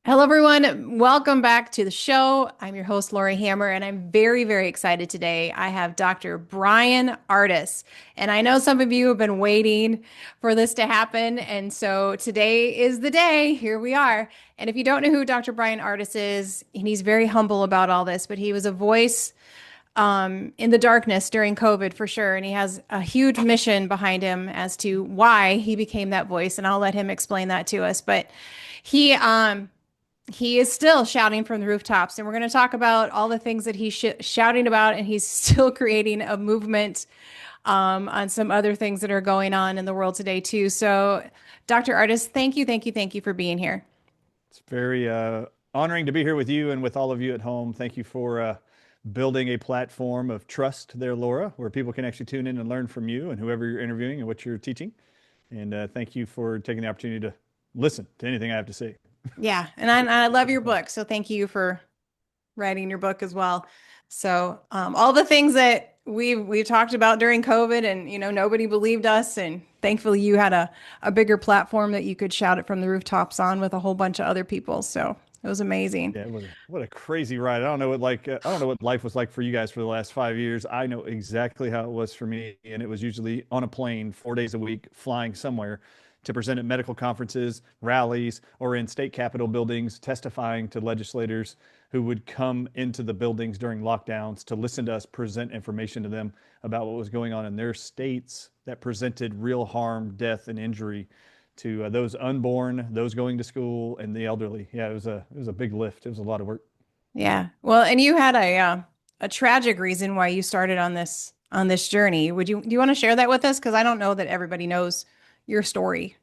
Hello, everyone. Welcome back to the show. I'm your host, Lori Hammer, and I'm very, very excited today. I have Dr. Bryan Ardis, and I know some of you have been waiting for this to happen. And so today is the day. Here we are. And if you don't know who Dr. Bryan Ardis is, and he's very humble about all this, but he was a voice in the darkness during COVID for sure. And he has a huge mission behind him as to why he became that voice. And I'll let him explain that to us. But he, um, he is still shouting from the rooftops, and we're going to talk about all the things that he's shouting about, and he's still creating a movement on some other things that are going on in the world today too. So, Dr. Ardis, thank you for being here. It's very honoring to be here with you and with all of you at home. Thank you for building a platform of trust there, Laura, where people can actually tune in and learn from you and whoever you're interviewing and what you're teaching. And thank you for taking the opportunity to listen to anything I have to say. Yeah, and I love your book, so thank you for writing your book as well. So, all the things that we've talked about during COVID, and nobody believed us, and thankfully you had a bigger platform that you could shout it from the rooftops on with a whole bunch of other people. So it was amazing. Yeah, what a crazy ride. I don't know I don't know what life was like for you guys for the last 5 years. I know exactly how it was for me, and it was usually on a plane 4 days a week, flying somewhere to present at medical conferences, rallies, or in state capitol buildings, testifying to legislators who would come into the buildings during lockdowns to listen to us present information to them about what was going on in their states that presented real harm, death, and injury to those unborn, those going to school, and the elderly. Yeah, it was a big lift. It was a lot of work. Yeah. Well, and you had a tragic reason why you started on this journey. Do you want to share that with us? Because I don't know that everybody knows your story.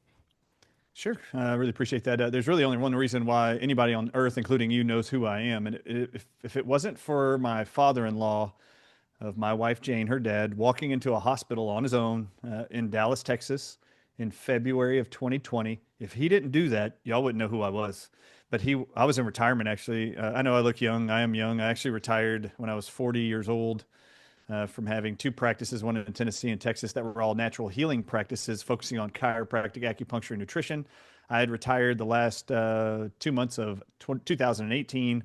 Sure, I really appreciate that. There's really only one reason why anybody on earth, including you, knows who I am. And if it wasn't for my father-in-law of my wife Jane, her dad, walking into a hospital on his own in Dallas, Texas, in February of 2020, if he didn't do that, y'all wouldn't know who I was. But I was in retirement actually. I know I look young. I am young. I actually retired when I was 40 years old from having two practices, one in Tennessee and Texas, that were all natural healing practices focusing on chiropractic, acupuncture, and nutrition. I had retired the last 2 months of 2018,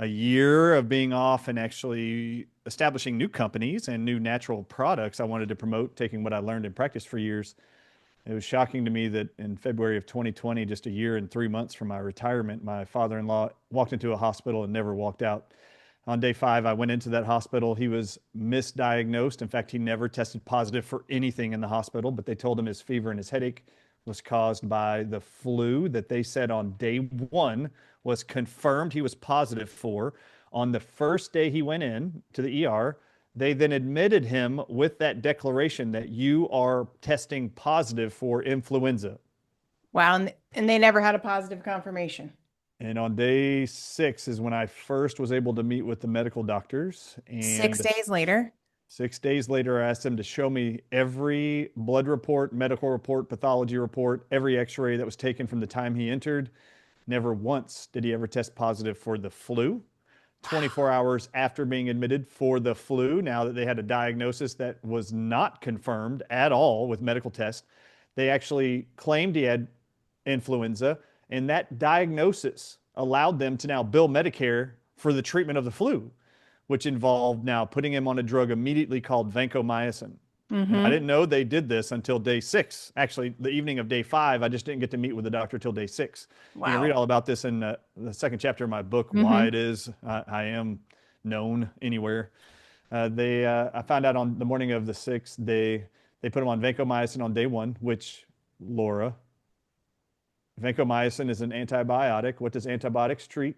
a year of being off and actually establishing new companies and new natural products I wanted to promote, taking what I learned in practice for years. It was shocking to me that in February of 2020, just a year and 3 months from my retirement, my father-in-law walked into a hospital and never walked out. On day 5, I went into that hospital. He was misdiagnosed. In fact, he never tested positive for anything in the hospital, but they told him his fever and his headache was caused by the flu that they said on day 1 was confirmed he was positive for. On the first day he went in to the ER, they then admitted him with that declaration that you are testing positive for influenza. Wow, and they never had a positive confirmation. And on day 6 is when I first was able to meet with the medical doctors. Six And days later. 6 days later, I asked them to show me every blood report, medical report, pathology report, every x ray that was taken from the time he entered. Never once did he ever test positive for the flu. 24 hours after being admitted for the flu, now that they had a diagnosis that was not confirmed at all with medical tests, they actually claimed he had influenza, and that diagnosis allowed them to now bill Medicare for the treatment of the flu, which involved now putting him on a drug immediately called vancomycin. And I Mm-hmm. didn't know they did this until day 6. Actually, the evening of day 5, I just didn't get to meet with the doctor till day 6. You can read Wow. all about this in the second chapter of my book, Why Mm-hmm. It Is I Am Known Anywhere. I found out on the morning of the 6th, they put him on vancomycin on day 1, which, Laura, vancomycin is an antibiotic. What does antibiotics treat?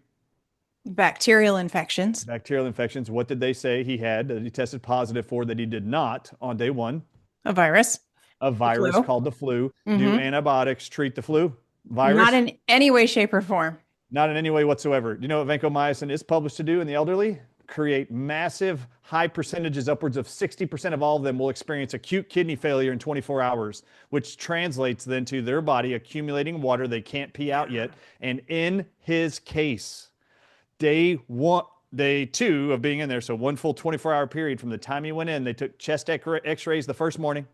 Bacterial infections. Bacterial infections. What did they say he had that he tested positive for that he did not on day 1? A virus. A The virus flu. called the flu. Do Mm-hmm. antibiotics treat the flu Not virus? in any way, shape, or form. Not in any way whatsoever. Do you know what vancomycin is published to do in the elderly? Create massive high percentages, upwards of 60% of all of them will experience acute kidney failure in 24 hours, which translates then to their body accumulating water they can't pee out yet. And in his case, day 1, day 2 of being in there, so one full 24-hour period from the time he went in, they took chest x-rays the first morning.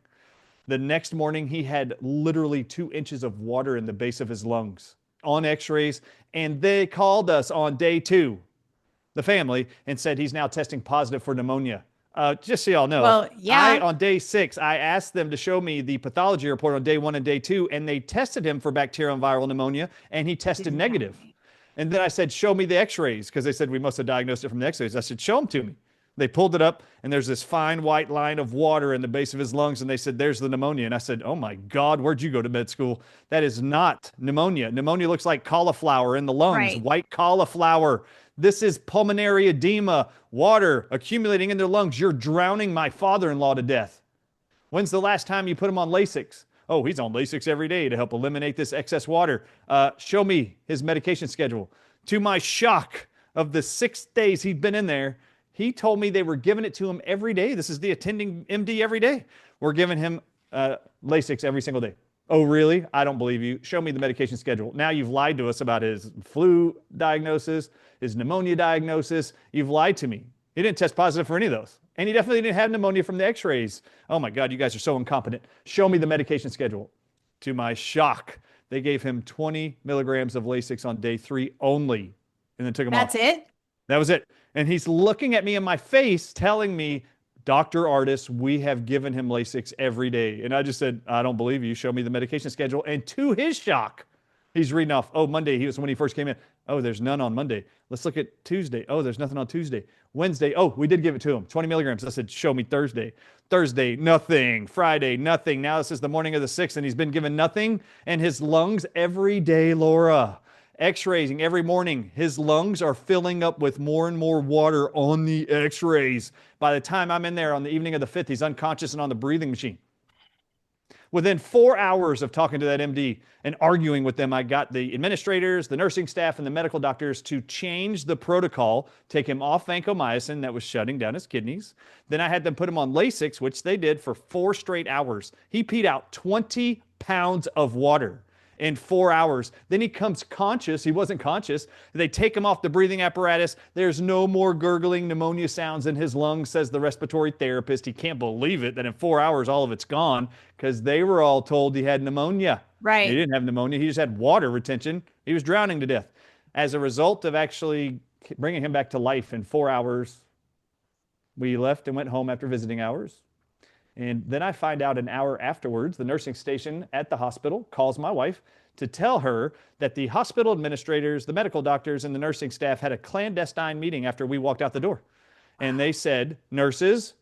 The next morning, he had literally 2 inches of water in the base of his lungs on x-rays, and they called us on day 2, the family, and said he's now testing positive for pneumonia. Just so y'all know, Well, yeah, on day 6, I asked them to show me the pathology report on day 1 and day 2, and they tested him for bacterial and viral pneumonia, and he tested didn't tell negative. me. And then I said, show me the x-rays, because they said we must have diagnosed it from the x-rays. I said, show them to me. They pulled it up, and there's this fine white line of water in the base of his lungs, and they said, there's the pneumonia. And I said, oh my God, where'd you go to med school? That is not pneumonia. Pneumonia looks like cauliflower in the lungs, Right. white cauliflower. This is pulmonary edema, water accumulating in their lungs. You're drowning my father-in-law to death. When's the last time you put him on Lasix? Oh, he's on Lasix every day to help eliminate this excess water. Show me his medication schedule. To my shock, of the 6 days he'd been in there, he told me they were giving it to him every day. This is the attending MD every day. We're giving him Lasix every single day. Oh, really? I don't believe you. Show me the medication schedule. Now you've lied to us about his flu diagnosis, his pneumonia diagnosis. You've lied to me. He didn't test positive for any of those. And he definitely didn't have pneumonia from the x-rays. Oh my God, you guys are so incompetent. Show me the medication schedule. To my shock, they gave him 20 milligrams of Lasix on day 3 only, and then took him off. That's it? That was it. And he's looking at me in my face, telling me, Dr. Ardis, we have given him Lasix every day. And I just said, I don't believe you. Show me the medication schedule. And to his shock, he's reading off, oh, Monday, he was when he first came in. Oh, there's none on Monday. Let's look at Tuesday. Oh, there's nothing on Tuesday. Wednesday, oh, we did give it to him, 20 milligrams. I said, show me Thursday. Thursday, nothing. Friday, nothing. Now this is the morning of the 6th, and he's been given nothing. And his lungs every day, Laura, x-raying every morning, his lungs are filling up with more and more water on the x-rays. By the time I'm in there on the evening of the 5th, he's unconscious and on the breathing machine. Within 4 hours of talking to that MD and arguing with them, I got the administrators, the nursing staff, and the medical doctors to change the protocol, take him off vancomycin that was shutting down his kidneys. Then I had them put him on Lasix, which they did for 4 straight hours. He peed out 20 pounds of water in 4 hours. Then he comes conscious. He wasn't conscious. They take him off the breathing apparatus. There's no more gurgling pneumonia sounds in his lungs, says the respiratory therapist. He can't believe it that in 4 hours all of it's gone, because they were all told he had pneumonia. He Right. didn't have pneumonia. He just had water retention. He was drowning to death. As a result of actually bringing him back to life in 4 hours, we left and went home after visiting hours. And then I find out an hour afterwards, the nursing station at the hospital calls my wife to tell her that the hospital administrators, the medical doctors, and the nursing staff had a clandestine meeting after we walked out the door. And they said, nurses,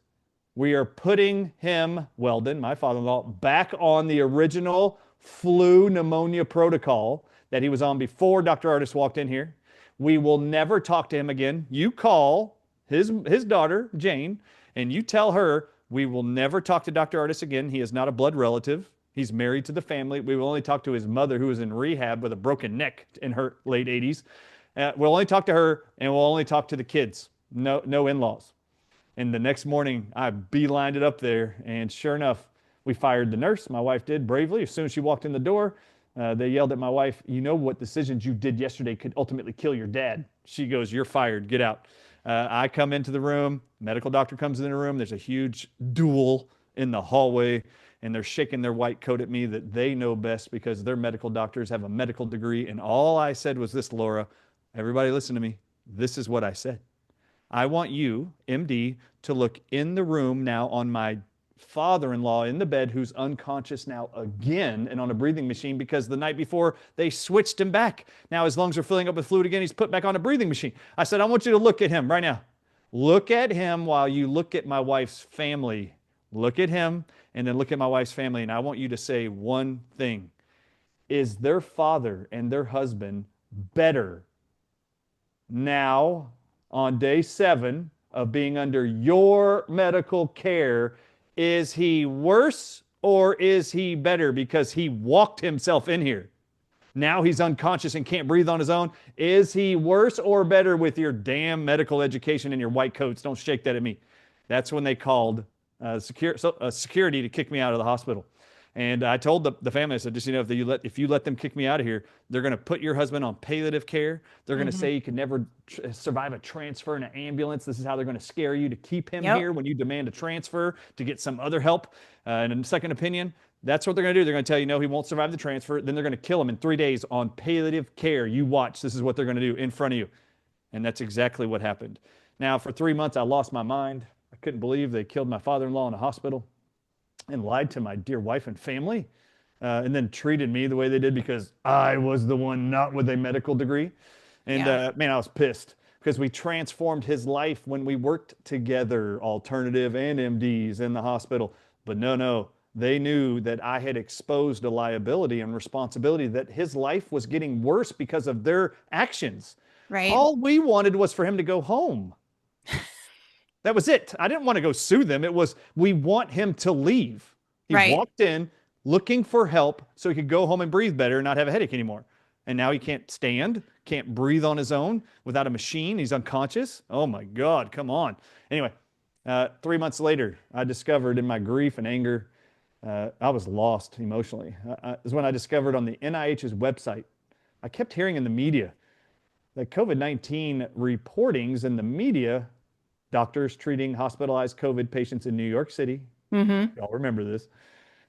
we are putting him, Weldon, my father-in-law, back on the original flu pneumonia protocol that he was on before Dr. Ardis walked in here. We will never talk to him again. You call his daughter, Jane, and you tell her, we will never talk to Dr. Ardis again. He is not a blood relative. He's married to the family. We will only talk to his mother, who is in rehab with a broken neck in her late 80s. We'll only talk to her, and we'll only talk to the kids. No in-laws. And the next morning, I beelined it up there, and sure enough, we fired the nurse. My wife did bravely. As soon as she walked in the door, they yelled at my wife, you know what decisions you did yesterday could ultimately kill your dad. She goes, you're fired. Get out. I come into the room. Medical doctor comes in the room. There's a huge duel in the hallway, and they're shaking their white coat at me that they know best because their medical doctors have a medical degree. And all I said was this, Laura, everybody listen to me. This is what I said. I want you, MD, to look in the room now on my father-in-law in the bed, who's unconscious now again and on a breathing machine because the night before they switched him back. Now his lungs are filling up with fluid again. He's put back on a breathing machine. I said, I want you to look at him right now. Look at him while you look at my wife's family. Look at him and then look at my wife's family. And I want you to say one thing. Is their father and their husband better now on day 7 of being under your medical care? Is he worse or is he better because he walked himself in here? Now he's unconscious and can't breathe on his own. Is he worse or better with your damn medical education and your white coats? Don't shake that at me. That's when they called security to kick me out of the hospital. And I told the family, I said, just, you know, if you let them kick me out of here, they're going to put your husband on palliative care. They're going to say he can never survive a transfer in an ambulance. This is how they're going to scare you to keep him here when you demand a transfer to get some other help and a second opinion. That's what they're going to do. They're going to tell you, no, he won't survive the transfer. Then they're going to kill him in 3 days on palliative care. You watch. This is what they're going to do in front of you. And that's exactly what happened. Now, for 3 months, I lost my mind. I couldn't believe they killed my father-in-law in a hospital and lied to my dear wife and family, and then treated me the way they did because I was the one not with a medical degree. And Yeah. man, I was pissed because we transformed his life when we worked together, alternative and MDs in the hospital. But no, no, they knew that I had exposed a liability and responsibility that his life was getting worse because of their actions. Right. All we wanted was for him to go home. That was it. I didn't want to go sue them. It was, we want him to leave. He Right. walked in looking for help so he could go home and breathe better and not have a headache anymore. And now he can't stand, can't breathe on his own without a machine. He's unconscious. Oh my God, come on. Anyway, 3 months later, I discovered in my grief and anger, I was lost emotionally. Is when I discovered on the NIH's website, I kept hearing in the media that COVID-19 reportings in the media, doctors treating hospitalized COVID patients in New York City. Mm-hmm. Y'all remember this.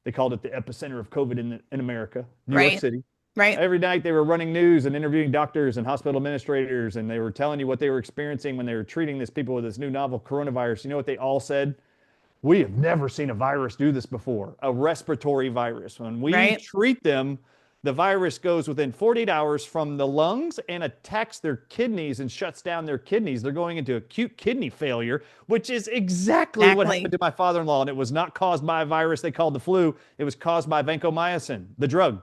They called it the epicenter of COVID in America, New York Right. City. Right. Every night they were running news and interviewing doctors and hospital administrators, and they were telling you what they were experiencing when they were treating these people with this new novel coronavirus. You know what they all said? We have never seen a virus do this before, a respiratory virus. When we Right. treat them, the virus goes within 48 hours from the lungs and attacks their kidneys and shuts down their kidneys. They're going into acute kidney failure, which is exactly what happened Exactly. to my father-in-law. And it was not caused by a virus they called the flu. It was caused by vancomycin, the drug.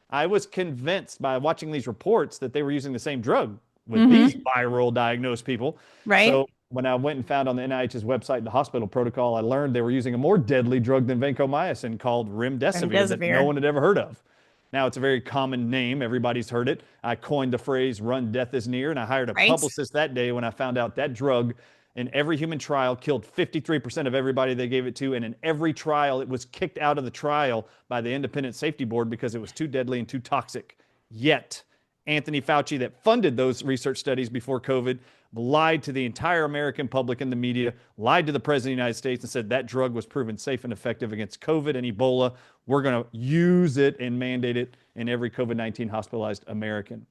I was convinced by watching these reports that they were using the same drug with these Mm-hmm. viral diagnosed people. Right. So when I went and found on the NIH's website the hospital protocol, I learned they were using a more deadly drug than vancomycin called remdesivir that no Remdesivir. one had ever heard of. Now it's a very common name. Everybody's heard it. I coined the phrase run death is near, and I hired a Right. publicist that day when I found out that drug in every human trial killed 53% of everybody they gave it to. And in every trial, it was kicked out of the trial by the independent safety board because it was too deadly and too toxic. Yet, Anthony Fauci, that funded those research studies before COVID, lied to the entire American public and the media, lied to the President of the United States and said that drug was proven safe and effective against COVID and Ebola. We're going to use it and mandate it in every COVID-19 hospitalized American.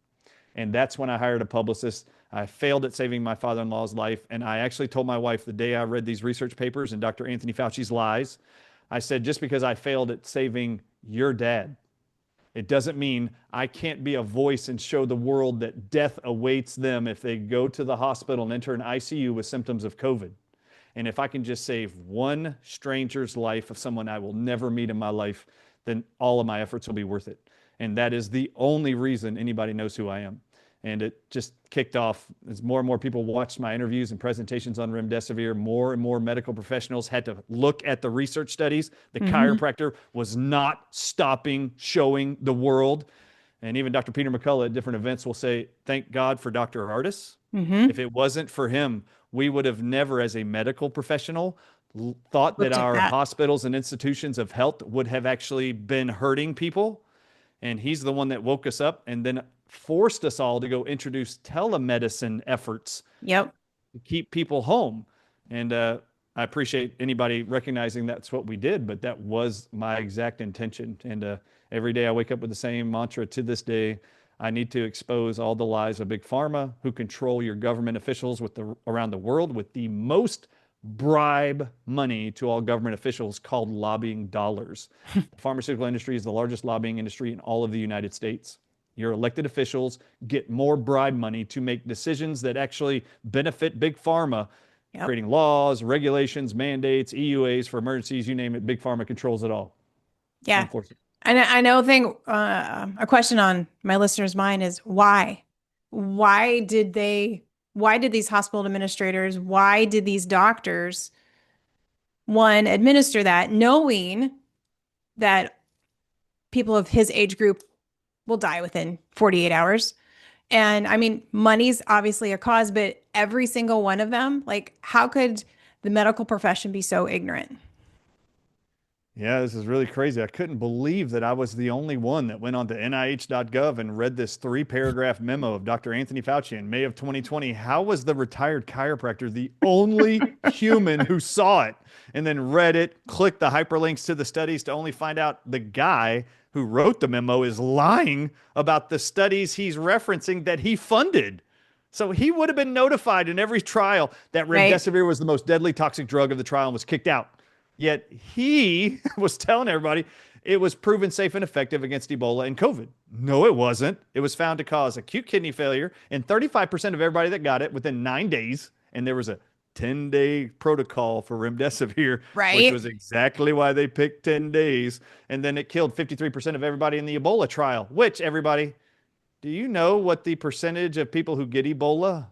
And that's when I hired a publicist. I failed at saving my father-in-law's life. And I actually told my wife the day I read these research papers and Dr. Anthony Fauci's lies, I said, just because I failed at saving your dad, it doesn't mean I can't be a voice and show the world that death awaits them if they go to the hospital and enter an ICU with symptoms of COVID. And if I can just save one stranger's life of someone I will never meet in my life, then all of my efforts will be worth it. And that is the only reason anybody knows who I am. And it just kicked off as more and more people watched my interviews and presentations on remdesivir. More and more medical professionals had to look at the research studies. The Mm-hmm. chiropractor was not stopping showing the world. And even Dr. Peter McCullough at different events will say, thank God for Dr. Ardis. Mm-hmm. If it wasn't for him, we would have never, as a medical professional, thought that Looked at our that. hospitals and institutions of health would have actually been hurting people. And he's the one that woke us up and then forced us all to go introduce telemedicine efforts Yep. to keep people home. And I appreciate anybody recognizing that's what we did, but that was my exact intention. And every day I wake up with the same mantra to this day. I need to expose all the lies of Big Pharma who control your government officials around the world with the most bribe money to all government officials called lobbying dollars. The pharmaceutical industry is the largest lobbying industry in all of the United States. Your elected officials get more bribe money to make decisions that actually benefit Big Pharma, Yep. creating laws, regulations, mandates, EUAs for emergencies, you name it. Big Pharma controls it all. Yeah. Unfortunately. And I know thing a question on my listener's mind is why? Why did they why did these hospital administrators, why did these doctors one administer that knowing that people of his age group will die within 48 hours? And I mean, money's obviously a cause, but every single one of them, like how could the medical profession be so ignorant? Yeah, this is really crazy. I couldn't believe that I was the only one that went on to NIH.gov and read this three-paragraph memo of Dr. Anthony Fauci in May of 2020. How was the retired chiropractor the only human who saw it and then read it, clicked the hyperlinks to the studies to only find out the guy who wrote the memo is lying about the studies he's referencing that he funded? So he would have been notified in every trial that Right. remdesivir was the most deadly toxic drug of the trial and was kicked out. Yet he was telling everybody it was proven safe and effective against Ebola and COVID. No, it wasn't. It was found to cause acute kidney failure in 35% of everybody that got it within 9 days. And there was a 10-day protocol for remdesivir, which Right. was exactly why they picked 10 days. And then it killed 53% of everybody in the Ebola trial, which everybody, do you know what the percentage of people who get Ebola,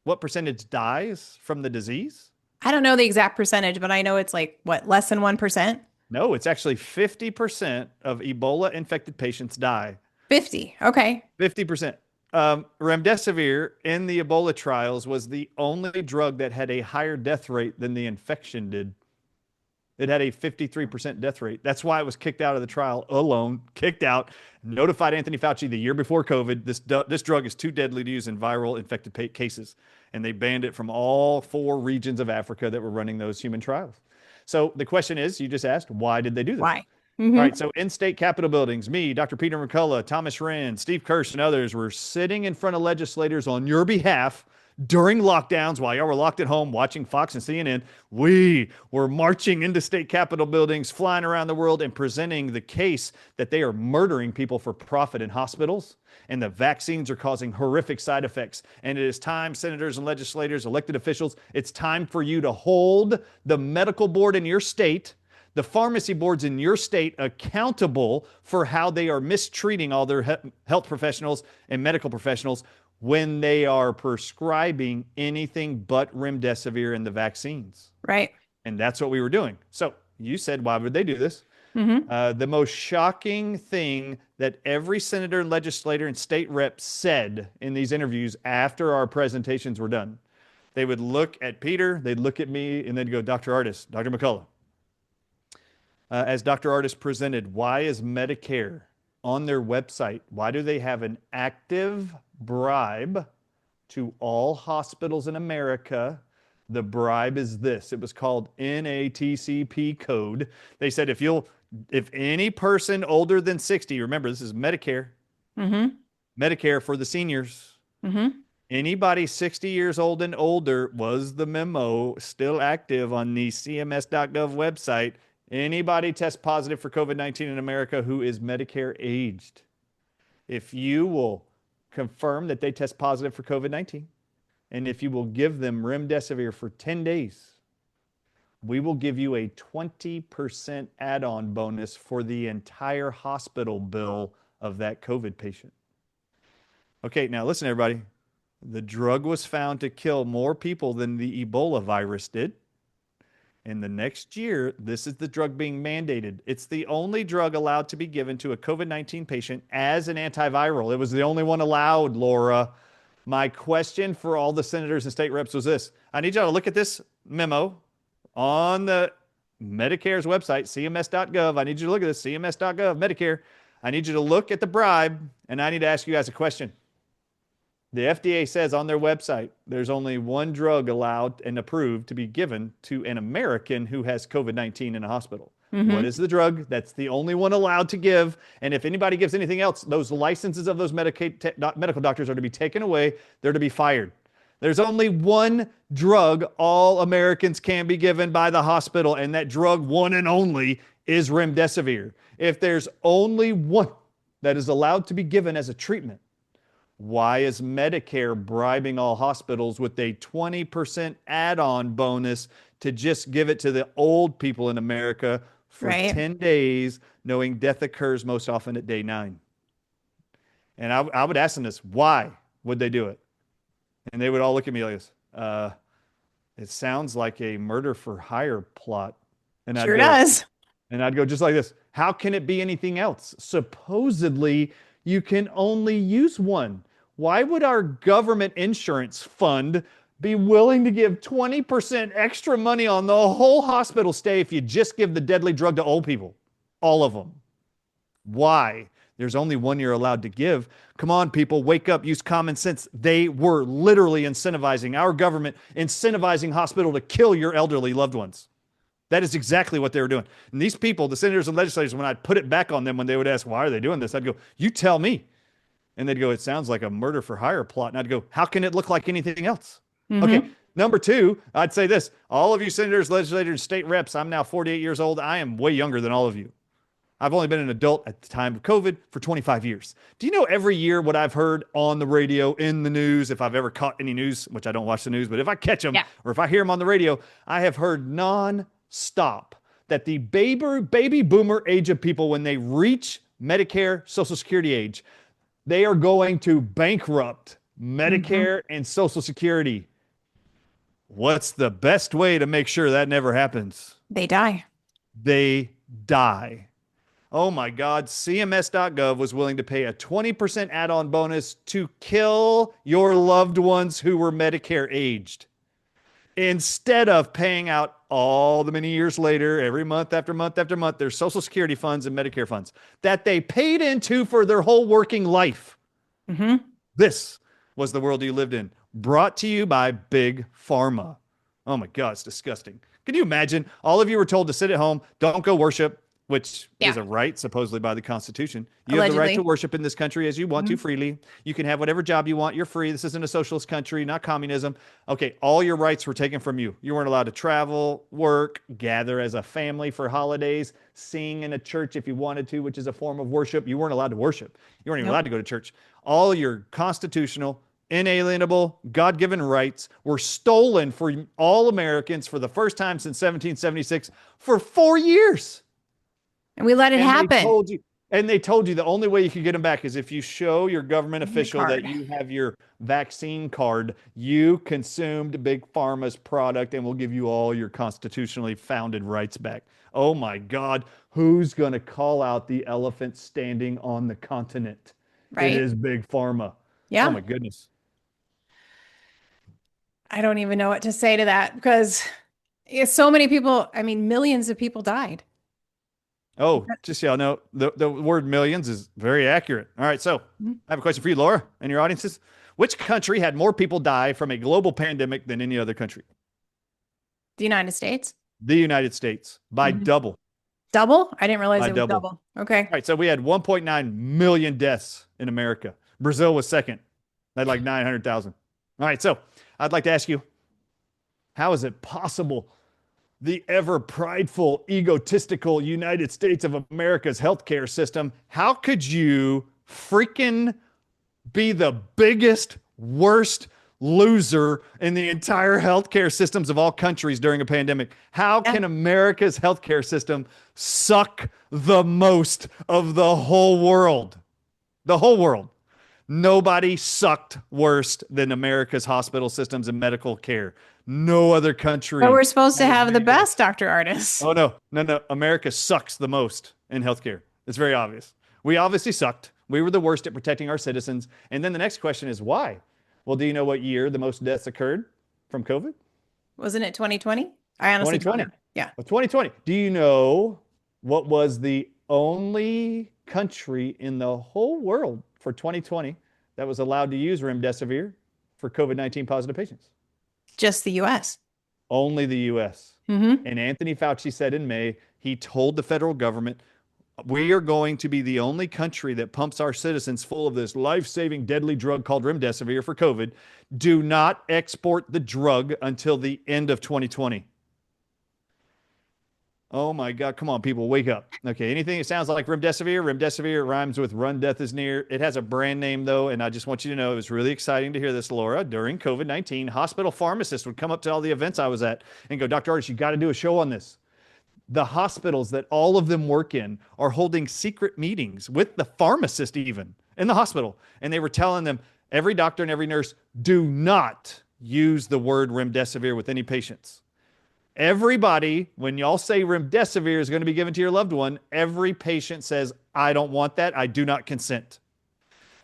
what percentage dies from the disease? I don't know the exact percentage, but I know it's like what, less than 1%? No, it's actually 50% of Ebola infected patients die. 50. Okay. 50%. Remdesivir in the Ebola trials was the only drug that had a higher death rate than the infection did. It had a 53% death rate. That's why it was kicked out of the trial alone, kicked out, notified Anthony Fauci the year before COVID. This drug is too deadly to use in viral infected cases. And they banned it from all 4 regions of Africa that were running those human trials. So the question is, you just asked, why did they do this? Why? All Hmm. right, so in state capitol buildings, me, Dr. Peter McCullough, Thomas Wren, Steve Kirsch, and others were sitting in front of legislators on your behalf during lockdowns while y'all were locked at home watching Fox and CNN. We were marching into state capitol buildings, flying around the world, and presenting the case that they are murdering people for profit in hospitals and the vaccines are causing horrific side effects. And it is time, senators and legislators, elected officials, it's time for you to hold the medical board in your state, the pharmacy boards in your state accountable for how they are mistreating all their health professionals and medical professionals when they are prescribing anything but remdesivir in the vaccines. Right. And that's what we were doing. So you said, why would they do this? Hmm. The most shocking thing that every senator and legislator and state rep said in these interviews after our presentations were done, they would look at Peter, they'd look at me, and they'd go, Dr. Ardis, Dr. McCullough, as Dr. Ardis presented, why is Medicare on their website? Why do they have an active bribe to all hospitals in America? The bribe is this. It was called NATCP code. They said if any person older than 60, remember this is Medicare, Hmm. Medicare for the seniors. Hmm. Anybody 60 years old and older was the memo still active on the CMS.gov website. Anybody test positive for COVID-19 in America who is Medicare aged. If you will confirm that they test positive for COVID-19, and if you will give them remdesivir for 10 days, we will give you a 20% add-on bonus for the entire hospital bill of that COVID patient. Okay, now listen, everybody. The drug was found to kill more people than the Ebola virus did. In the next year, this is the drug being mandated. It's the only drug allowed to be given to a COVID-19 patient as an antiviral. It was the only one allowed, Laura. My question for all the senators and state reps was this. I need y'all to look at this memo on the Medicare's website, cms.gov. I need you to look at this, cms.gov, Medicare. I need you to look at the bribe, and I need to ask you guys a question. The FDA says on their website there's only one drug allowed and approved to be given to an American who has COVID-19 in a hospital. What Hmm. is the drug? That's the only one allowed to give. And if anybody gives anything else, those licenses of those medical doctors are to be taken away. They're to be fired. There's only one drug all Americans can be given by the hospital, and that drug, one and only, is remdesivir. If there's only one that is allowed to be given as a treatment, why is Medicare bribing all hospitals with a 20% add-on bonus to just give it to the old people in America for Right. 10 days, knowing death occurs most often at day 9? And I would ask them this, why would they do it? And they would all look at me like this. It sounds like a murder for hire plot. And Sure does. I'd go just like this. How can it be anything else? Supposedly, you can only use one. Why would our government insurance fund be willing to give 20% extra money on the whole hospital stay if you just give the deadly drug to old people. All of them. Why? There's only one you're allowed to give. Come on, people, wake up, use common sense. They were literally incentivizing our government, incentivizing hospital to kill your elderly loved ones. That is exactly what they were doing. And these people, the senators and legislators, when I'd put it back on them, when they would ask, why are they doing this? I'd go, you tell me. And they'd go, it sounds like a murder for hire plot. And I'd go, how can it look like anything else? Okay. Mm-hmm. Number two, I'd say this. All of you senators, legislators, state reps, I'm now 48 years old. I am way younger than all of you. I've only been an adult at the time of COVID for 25 years. Do you know every year what I've heard on the radio, in the news, if I've ever caught any news, which I don't watch the news, but if I catch them Yeah. or if I hear them on the radio, I have heard non-stop that the baby boomer age of people, when they reach Medicare, Social Security age, they are going to bankrupt Mm-hmm. Medicare and Social Security. What's the best way to make sure that never happens? They die. They die. Oh my God, CMS.gov was willing to pay a 20% add-on bonus to kill your loved ones who were Medicare aged instead of paying out all the many years later, every month after month after month, their Social Security funds and Medicare funds that they paid into for their whole working life. Mm-hmm. This was the world you lived in, brought to you by Big Pharma. Oh my God, it's disgusting. Can you imagine? All of you were told to sit at home, don't go worship, which Yeah. is a right, supposedly by the Constitution. You have the right to Allegedly. worship in this country as you want to Mm-hmm. freely. You can have whatever job you want. You're free. This isn't a socialist country, not communism. Okay, all your rights were taken from you. You weren't allowed to travel, work, gather as a family for holidays, sing in a church if you wanted to, which is a form of worship. You weren't allowed to worship. You weren't even Nope. allowed to go to church. All your constitutional, inalienable, God-given rights were stolen for all Americans for the first time since 1776 for 4 years. And we let it And they happen. told you, and they told you the only way you could get them back is if you show your government Give me a official that card. you have your vaccine card, you consumed Big Pharma's product, and we'll give you all your constitutionally founded rights back. Oh my God, who's going to call out the elephant standing on the continent? It Right? is Big Pharma. Oh Yeah. my goodness. I don't even know what to say to that because so many people, I mean, millions of people died. Oh, just so y'all know, the word millions is very accurate. All right, so Mhm. I have a question for you, Laura, and your audiences. Which country had more people die from a global pandemic than any other country? The United States. The United States by Mhm. double. Double? I didn't realize By it was double. double. Okay. All right, so we had 1.9 million deaths in America. Brazil was second. They had like 900,000. All right, so I'd like to ask you, how is it possible the ever prideful, egotistical United States of America's healthcare system, how could you freaking be the biggest, worst loser in the entire healthcare systems of all countries during a pandemic? How Yeah. can America's healthcare system suck the most of the whole world? The whole world. Nobody sucked worse than America's hospital systems and medical care. No other But country we're supposed to had as have the many deaths. best, Dr. Artis. Oh no, no, no. America sucks the most in healthcare. It's very obvious. We obviously sucked. We were the worst at protecting our citizens. And then the next question is why? Well, do you know what year the most deaths occurred from COVID? Wasn't it 2020? I honestly don't know. 2020. Yeah. Well, 2020. Do you know what was the only country in the whole world for 2020 that was allowed to use remdesivir for COVID-19 positive patients? Just the US. Only the US. Mm-hmm. And Anthony Fauci said in May, he told the federal government, we are going to be the only country that pumps our citizens full of this life-saving deadly drug called remdesivir for COVID. Do not export the drug until the end of 2020. Oh my God. Come on, people, wake up. Okay. Anything that sounds like remdesivir, remdesivir rhymes with run, death is near. It has a brand name, though. And I just want you to know it was really exciting to hear this, Laura. During COVID-19, hospital pharmacists would come up to all the events I was at and go, Dr. Ardis, you got to do a show on this. The hospitals that all of them work in are holding secret meetings with the pharmacist, even in the hospital. And they were telling them, every doctor and every nurse, do not use the word remdesivir with any patients. Everybody, when y'all say remdesivir is going to be given to your loved one, every patient says, I don't want that. I do not consent.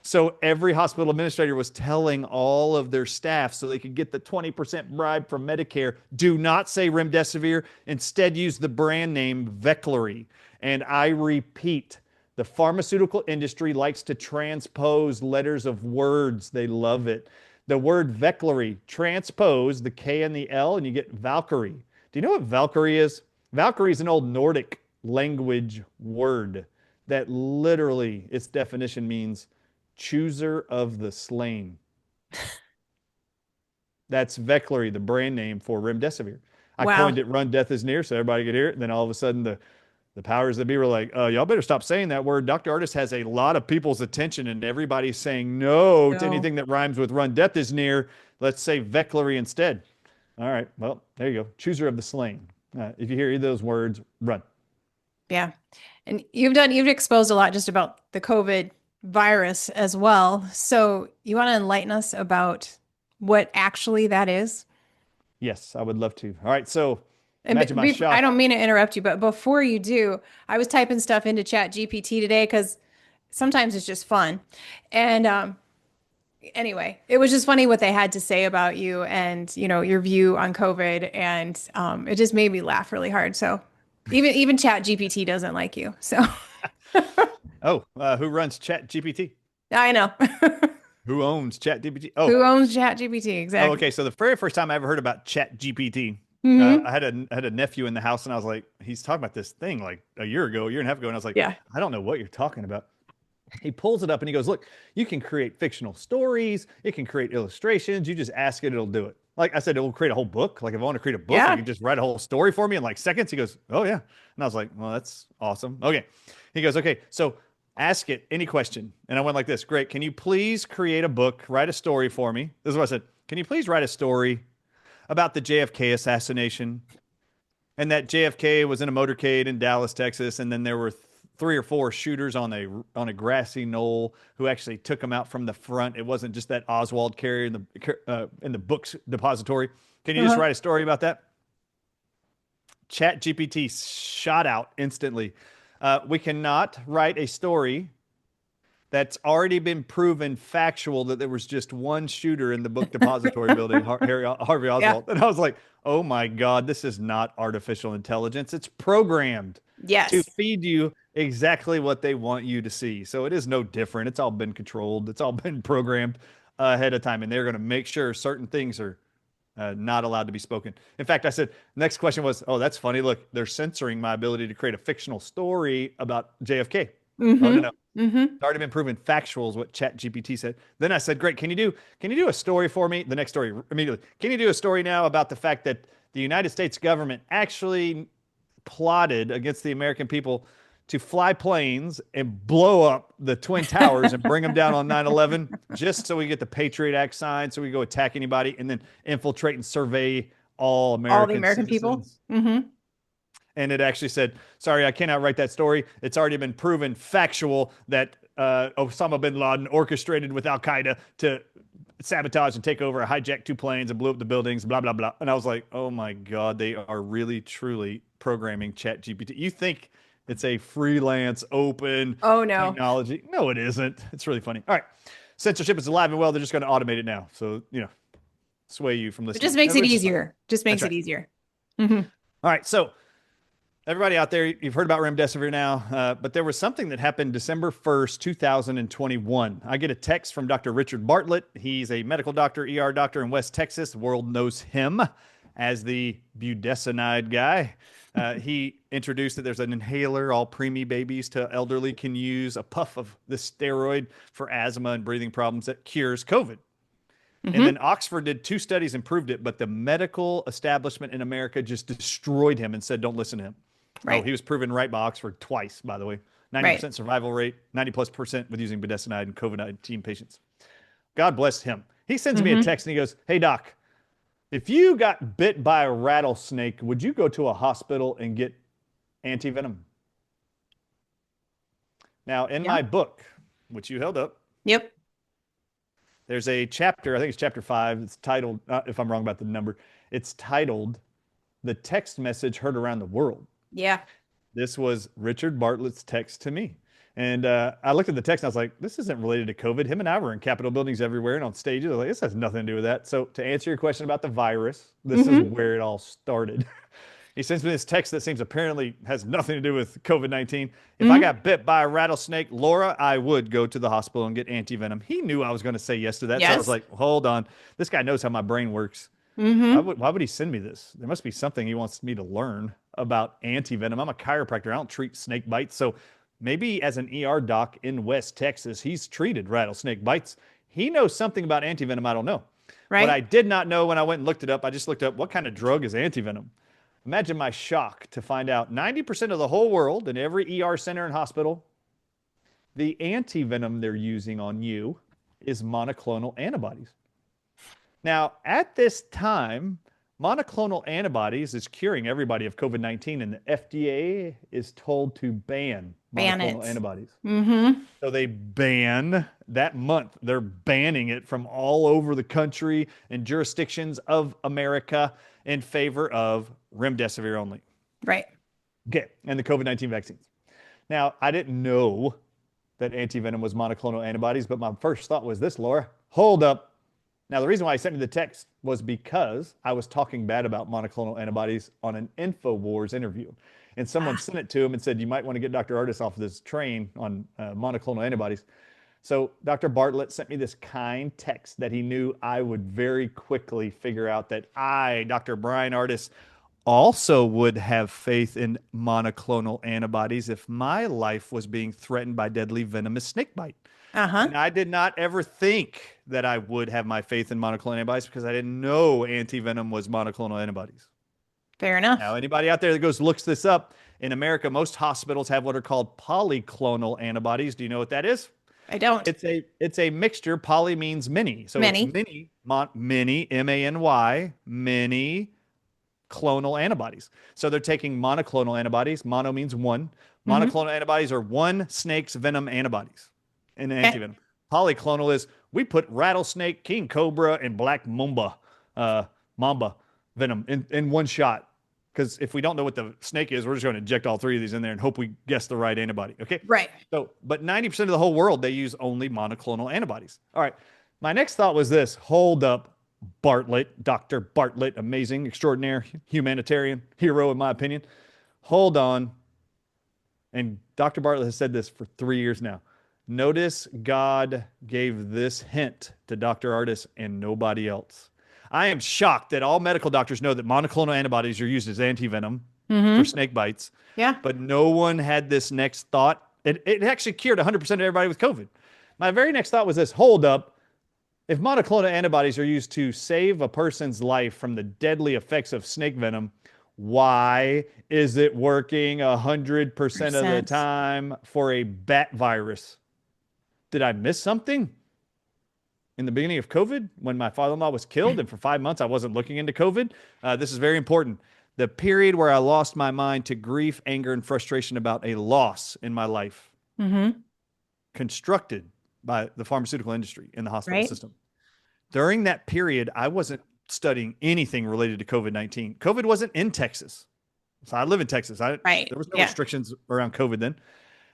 So every hospital administrator was telling all of their staff so they could get the 20% bribe from Medicare, do not say remdesivir, instead use the brand name Veklury. And I repeat, the pharmaceutical industry likes to transpose letters of words. They love it. The word Veklury, transpose the K and the L, and you get Valkyrie. Do you know what Valkyrie is? Valkyrie is an old Nordic language word that literally, its definition means chooser of the slain. That's Veklury, the brand name for remdesivir. I coined Wow. it "Run, death is near," so everybody could hear it. And then all of a sudden, the powers that be were like, "Y'all better stop saying that word." Dr. Ardis has a lot of people's attention, and everybody's saying no to No. anything that rhymes with "Run, death is near." Let's say Veklury instead. All right, well, there you go. Chooser of the slain. If you hear either of those words, run. Yeah. And you've exposed a lot just about the COVID virus as well. So you want to enlighten us about what actually that is? Yes, I would love to. All right, so And imagine my I shock. don't mean to interrupt you, but before you do, I was typing stuff into Chat GPT today because sometimes it's just fun. And anyway, it was just funny what they had to say about you and, your view on COVID. And it just made me laugh really hard. So even Chat GPT doesn't like you. So Oh, who runs Chat GPT? I know. Who owns Chat GPT? Oh, Who owns Chat GPT? oh, Exactly. okay. So the very first time I ever heard about Chat GPT, Hmm. I had a nephew in the house, and I was like, he's talking about this thing like a year ago, a year and a half ago, and I was like, Yeah. I don't know what you're talking about. He pulls it up and he goes, look, you can create fictional stories, it can create illustrations. You just ask it, it'll do it. Like I said, it will create a whole book. Like if I want to create a book, it Yeah. can just write a whole story for me in like seconds. He goes, oh yeah. And I was like, well, that's awesome. Okay. He goes, okay, so ask it any question. And I went like this, great. Can you please create a book, write a story for me? This is what I said. Can you please write a story about the JFK assassination and that JFK was in a motorcade in Dallas, Texas, and then there were three or four shooters on a grassy knoll who actually took him out from the front. It wasn't just that Oswald carrier in the books depository. Can you just Uh-huh. write a story about that? Chat GPT shot out instantly. We cannot write a story that's already been proven factual that there was just one shooter in the book depository building, Harvey Yeah. Oswald. And I was like, oh my God, this is not artificial intelligence. It's programmed to Yes. feed you exactly what they want you to see. So it is no different. It's all been controlled, it's all been programmed ahead of time. And they're going to make sure certain things are not allowed to be spoken. In fact, I said, next question was, oh, that's funny. Look, they're censoring my ability to create a fictional story about JFK. Oh, no, Mm-hmm. no. Mm-hmm. It's already been proven factual is what Chat GPT said. Then I said, great, can you do a story for me? The next story immediately. Can you do a story now about the fact that the United States government actually plotted against the American people to fly planes and blow up the Twin Towers and bring them down on 9/11 just so we get the Patriot Act signed so we go attack anybody and then infiltrate and survey all All the American American people. citizens? Mm-hmm. And it actually said, sorry, I cannot write that story. It's already been proven factual that Osama bin Laden orchestrated with Al Qaeda to sabotage and take over, hijack two planes and blew up the buildings, blah, blah, blah. And I was like, oh my God, they are really, truly programming Chat GPT. You think it's a freelance, open Oh no. technology? No, it isn't. It's really funny. All right. Censorship is alive and well. They're just going to automate it now. So, sway you from It just listening, makes it which is fine. easier. Just That's makes it right. easier. Mm-hmm. All right. So, everybody out there, you've heard about remdesivir now, but there was something that happened December 1st, 2021. I get a text from Dr. Richard Bartlett. He's a medical doctor, ER doctor in West Texas. The world knows him as the budesonide guy. He introduced that there's an inhaler all preemie babies to elderly can use, a puff of this steroid for asthma and breathing problems that cures COVID. And Mm-hmm. then Oxford did two studies and proved it, but the medical establishment in America just destroyed him and said, don't listen to him. Oh, Right. he was proven right by Oxford twice, by the way. Right. 90% survival rate, 90+% with using budesonide in COVID-19 patients. God bless him. He sends me a Mm-hmm. text and he goes, hey, doc, if you got bit by a rattlesnake, would you go to a hospital and get antivenom? Now, in Yeah. my book, which you held up, Yep. there's a chapter, I think it's chapter 5. It's titled, if I'm wrong about the number, it's titled The Text Message Heard Around the World. Yeah. This was Richard Bartlett's text to me. And I looked at the text and I was like, this isn't related to COVID. Him and I were in Capitol buildings everywhere and on stages. I was like, this has nothing to do with that. So to answer your question about the virus, this is Hmm. where it all started. He sends me this text that seems apparently has nothing to do with COVID-19. If I Hmm. got bit by a rattlesnake, Laura, I would go to the hospital and get anti-venom. He knew I was going to say yes to that. So I was Yes. like, hold on. This guy knows how my brain works. Hmm. Why would he send me this? There must be something he wants me to learn about anti-venom. I'm a chiropractor. I don't treat snake bites. So maybe as an ER doc in West Texas, he's treated rattlesnake bites. He knows something about anti-venom I don't know. What I Right? did not know when I went and looked it up, I just looked up what kind of drug is anti-venom. Imagine my shock to find out 90% of the whole world in every ER center and hospital, the anti-venom they're using on you is monoclonal antibodies. Now, at this time, monoclonal antibodies is curing everybody of COVID-19, and the FDA is told to ban Ban monoclonal it. antibodies. Hmm. So they ban that month. They're banning it from all over the country and jurisdictions of America in favor of remdesivir only. Right. Okay, and the COVID-19 vaccines. Now, I didn't know that antivenom was monoclonal antibodies, but my first thought was this, Laura. Hold up. Now, the reason why I sent you the text was because I was talking bad about monoclonal antibodies on an InfoWars interview. And someone Ah, sent it to him and said, you might want to get Dr. Ardis off of this train on monoclonal antibodies. So Dr. Bartlett sent me this kind text that he knew I would very quickly figure out that I, Dr. Bryan Ardis, also would have faith in monoclonal antibodies if my life was being threatened by deadly venomous snakebite. uh-huh. And I did not ever think that I would have my faith in monoclonal antibodies because I didn't know antivenom was monoclonal antibodies. Fair Now, enough. anybody out there that goes looks this up, in America, most hospitals have what are called polyclonal antibodies. Do you know what that is? I don't. It's a mixture. Poly means many, so it's Many. many MANY many clonal antibodies. So they're taking monoclonal antibodies. Mono means one. Hmm. Monoclonal antibodies are one snake's venom antibodies in Okay. antivenom. Polyclonal is we put rattlesnake, king cobra, and black mamba venom in one shot. Because if we don't know what the snake is, we're just going to inject all three of these in there and hope we guess the right antibody. Okay. Right. So, but 90% of the whole world, they use only monoclonal antibodies. All right. My next thought was this: hold up, Bartlett, Dr. Bartlett, amazing, extraordinary, humanitarian hero, in my opinion. Hold on. And Dr. Bartlett has said this for 3 years now. Notice God gave this hint to Dr. Ardis and nobody else. I am shocked that all medical doctors know that monoclonal antibodies are used as antivenom for Hmm. snake bites, Yeah. but no one had this next thought. It actually cured 100% of everybody with COVID. My very next thought was this: hold up. If monoclonal antibodies are used to save a person's life from the deadly effects of snake venom, why is it working 100% of the Percent. time for a bat virus? Did I miss something in the beginning of COVID when my father in law was killed? And for 5 months, I wasn't looking into COVID. This is very important. The period where I lost my mind to grief, anger, and frustration about a loss in my life, Hmm. constructed by the pharmaceutical industry in the hospital Right. system. During that period, I wasn't studying anything related to COVID-19. COVID wasn't in Texas. So I live in Texas. Right. There was no Yeah. restrictions around COVID then.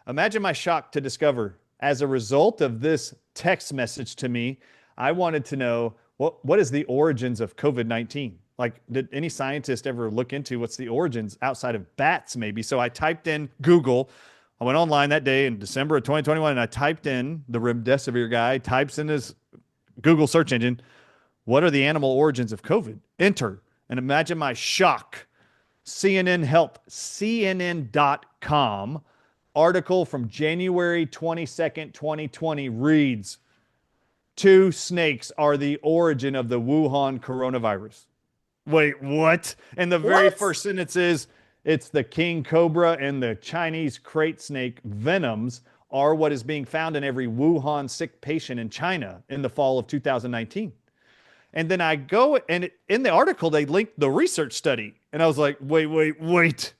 Imagine my shock to discover as a result of this text message to me, I wanted to know what is the origins of COVID-19? Like, did any scientist ever look into what's the origins outside of bats, maybe? So I typed in Google. I went online that day in December of 2021 and I typed in the remdesivir guy, types in his Google search engine, what are the animal origins of COVID? Enter. And imagine my shock. CNN Health, CNN.com, article from January 22nd, 2020 reads, two snakes are the origin of the Wuhan coronavirus. Wait, what? And the very What? first sentence is, it's the king cobra and the Chinese crate snake venoms are what is being found in every Wuhan sick patient in China in the fall of 2019. And then I go and in the article, they linked the research study. And I was like, wait.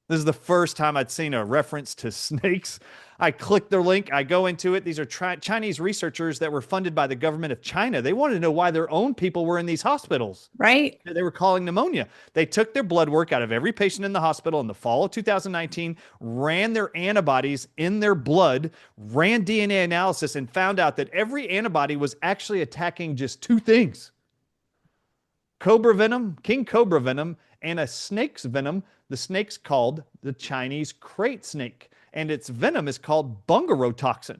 This is the first time I'd seen a reference to snakes. I click their link. I go into it. These are Chinese researchers that were funded by the government of China. They wanted to know why their own people were in these hospitals. Right. They were calling pneumonia. They took their blood work out of every patient in the hospital in the fall of 2019, ran their antibodies in their blood, ran DNA analysis, and found out that every antibody was actually attacking just two things: cobra venom, king cobra venom, and a snake's venom. The snake's called the Chinese crate snake, and its venom is called bungarotoxin.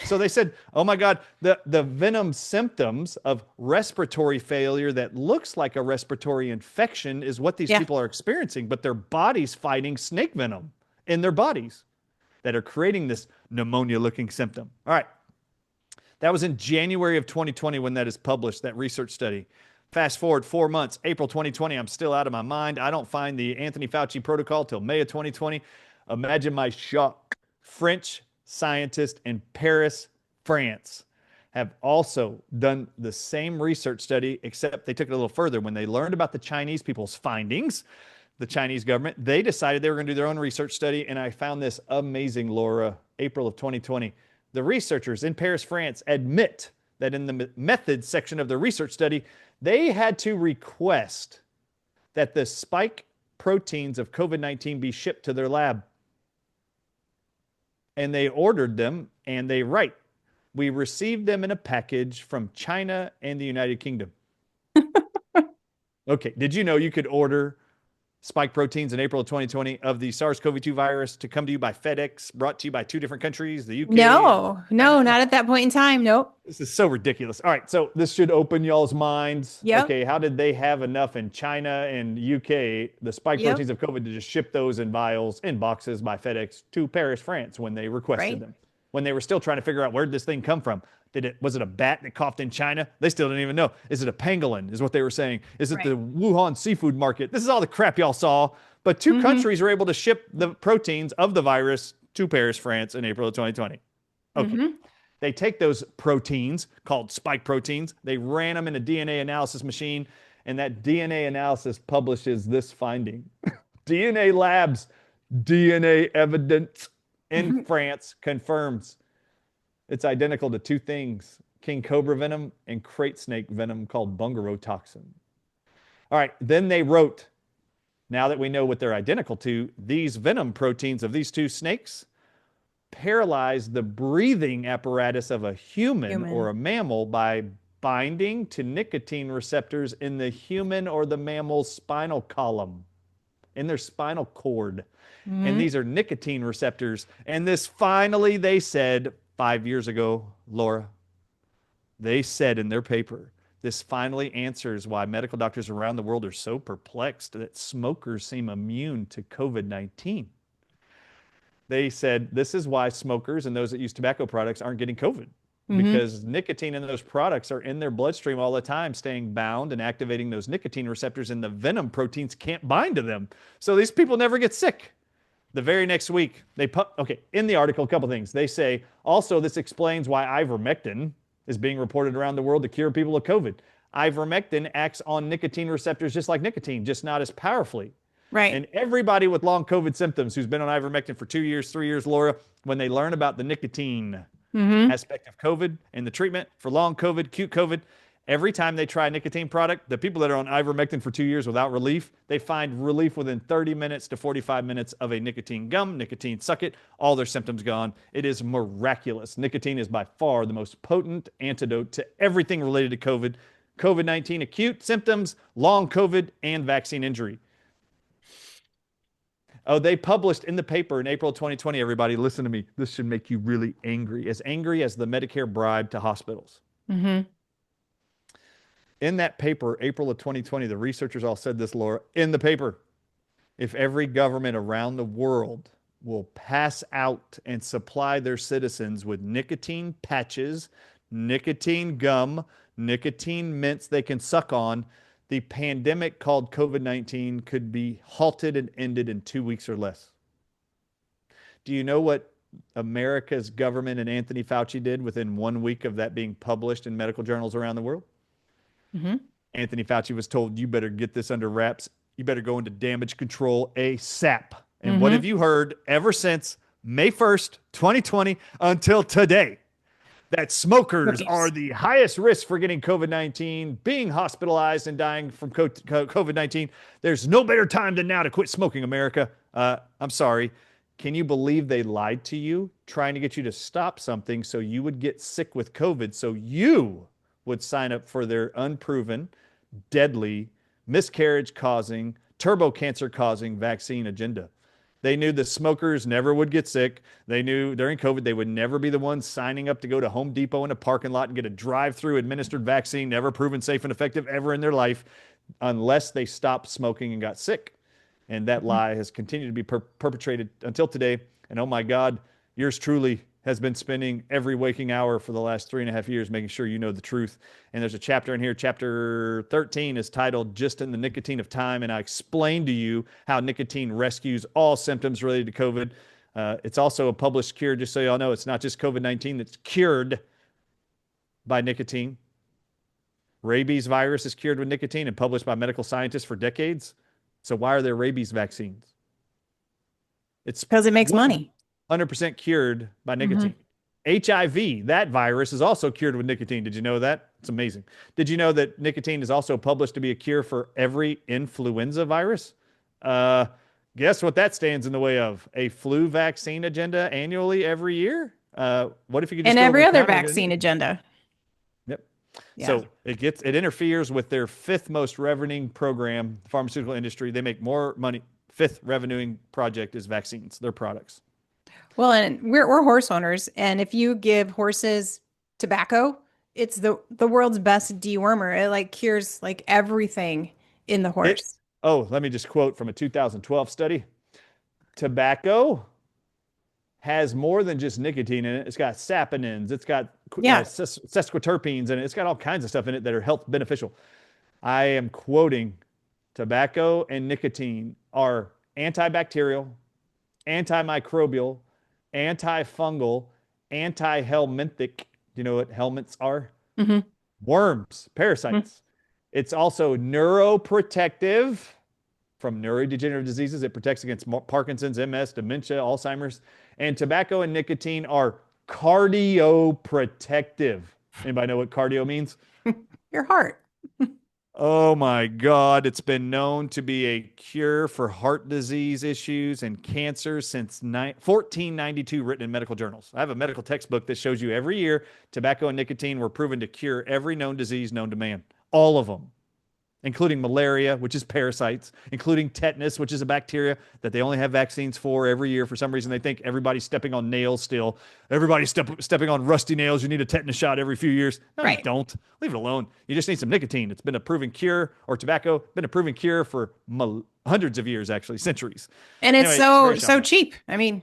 So they said, oh my God, the venom symptoms of respiratory failure that looks like a respiratory infection is what these Yeah. people are experiencing, but their body's fighting snake venom in their bodies that are creating this pneumonia looking symptom. All right. That was in January of 2020 when that is published, that research study. Fast forward 4 months, April 2020, I'm still out of my mind. I don't find the Anthony Fauci protocol till May of 2020. Imagine my shock. French scientists in Paris, France, have also done the same research study, except they took it a little further. When they learned about the Chinese people's findings, the Chinese government, they decided they were going to do their own research study. And I found this amazing, Laura, April of 2020. The researchers in Paris, France, admit that in the methods section of the research study, they had to request that the spike proteins of COVID-19 be shipped to their lab. And they ordered them, and they write, we received them in a package from China and the United Kingdom. Okay, did you know you could order spike proteins in April of 2020 of the SARS-CoV-2 virus to come to you by FedEx, brought to you by two different countries, the UK and No, no, China? not at that point in time. Nope. This is so ridiculous. All right, so this should open y'all's minds. Yep. Okay, how did they have enough in China and UK, the spike Yep. proteins of COVID, to just ship those in vials, in boxes by FedEx to Paris, France when they requested Right. them? When they were still trying to figure out where did this thing come from? Was it a bat that coughed in China? They still didn't even know. Is it a pangolin? Is what they were saying. Is it Right. the Wuhan seafood market? This is all the crap y'all saw. But two Mm-hmm. countries were able to ship the proteins of the virus to Paris, France in April of 2020. Okay. Mm-hmm. They take those proteins called spike proteins, they ran them in a DNA analysis machine, and that DNA analysis publishes this finding. DNA Labs DNA evidence in France confirms it's identical to two things: king cobra venom and crate snake venom called bungarotoxin. All right, then they wrote, now that we know what they're identical to, these venom proteins of these two snakes paralyze the breathing apparatus of a human or Human. a mammal by binding to nicotine receptors in the human or the mammal's spinal column, in their spinal cord. And Mm-hmm. these are nicotine receptors. And this finally, they said 5 years ago, Laura, they said in their paper, this finally answers why medical doctors around the world are so perplexed that smokers seem immune to COVID-19. They said this is why smokers and those that use tobacco products aren't getting COVID, Mm-hmm. because nicotine in those products are in their bloodstream all the time, staying bound and activating those nicotine receptors, and the venom proteins can't bind to them. So these people never get sick. The very next week, in the article, a couple things. They say, also, this explains why ivermectin is being reported around the world to cure people of COVID. Ivermectin acts on nicotine receptors just like nicotine, just not as powerfully. Right. And everybody with long COVID symptoms who's been on ivermectin for 2 years, 3 years, Laura, when they learn about the nicotine Mm-hmm. aspect of COVID and the treatment for long COVID, acute COVID, every time they try a nicotine product, the people that are on ivermectin for 2 years without relief, they find relief within 30 minutes to 45 minutes of a nicotine gum, nicotine suck it, all their symptoms gone. It is miraculous. Nicotine is by far the most potent antidote to everything related to COVID, COVID-19 acute symptoms, long COVID, and vaccine injury. Oh, they published in the paper in April 2020, everybody, listen to me. This should make you really angry as the Medicare bribe to hospitals. Mm-hmm. In that paper, April of 2020, the researchers all said this, Laura, in the paper, if every government around the world will pass out and supply their citizens with nicotine patches, nicotine gum, nicotine mints they can suck on, the pandemic called COVID-19 could be halted and ended in 2 weeks or less. Do you know what America's government and Anthony Fauci did within 1 week of that being published in medical journals around the world? Mm-hmm. Anthony Fauci was told, you better get this under wraps. You better go into damage control ASAP. And what Mm-hmm. have you heard ever since May 1st, 2020 until today that smokers are Cookies. the highest risk for getting COVID 19, being hospitalized, and dying from COVID 19. There's no better time than now to quit smoking, America. I'm sorry. Can you believe they lied to you, trying to get you to stop something so you would get sick with COVID, so you would sign up for their unproven, deadly, miscarriage causing, turbo cancer causing vaccine agenda? They knew the smokers never would get sick. They knew during COVID they would never be the ones signing up to go to Home Depot in a parking lot and get a drive-through administered vaccine, never proven safe and effective ever in their life, unless they stopped smoking and got sick. And that Mhm. lie has continued to be perpetrated until today. And oh my God, yours truly has been spending every waking hour for the last 3.5 years making sure you know the truth. And there's a chapter in here, chapter 13 is titled Just in the Nicotine of Time. And I explained to you how nicotine rescues all symptoms related to COVID. It's also a published cure, just so y'all know, it's not just COVID 19 that's cured by nicotine. Rabies virus is cured with nicotine and published by medical scientists for decades. So why are there rabies vaccines? It's Because it makes money. 100% cured by Hmm. nicotine. HIV, that virus, is also cured with nicotine. Did you know that? It's amazing. Did you know that nicotine is also published to be a cure for every influenza virus? Uh, guess what that stands in the way of? A flu vaccine agenda annually every year? What if you could just And go over every the other counter and get a vaccine nicotine? agenda. Yep. Yeah. So it interferes with their fifth most revenuing program, the pharmaceutical industry. They make more money. Fifth revenuing project is vaccines, their products. Well, and we're horse owners, and if you give horses tobacco, it's the world's best dewormer. It like cures like everything in the It horse. oh, let me just quote from a 2012 study. Tobacco has more than just nicotine in it. It's got saponins, it's got Yeah. sesquiterpenes in it. It's got all kinds of stuff in it that are health beneficial. I am quoting tobacco and nicotine are antibacterial, antimicrobial, antifungal, anti-helminthic. Do you know what helminths are? Hmm. Worms, parasites. It's also neuroprotective from neurodegenerative diseases. It protects against Parkinson's, MS, dementia, Alzheimer's. And tobacco and nicotine are cardioprotective. Anybody know what cardio means? Your heart. Oh my God. It's been known to be a cure for heart disease issues and cancer since 1492, written in medical journals. I have a medical textbook that shows you every year tobacco and nicotine were proven to cure every known disease known to man. All of them, including malaria, which is parasites, including tetanus, which is a bacteria that they only have vaccines for every year. For some reason, they think everybody's stepping on nails still. Everybody's stepping on rusty nails. You need a tetanus shot every few years. No, you Right. don't. Leave it alone. You just need some nicotine. It's been a proven cure, or tobacco, been a proven cure for hundreds of years, actually, centuries. And it's Anyway, it's so very so shocking. cheap. I mean,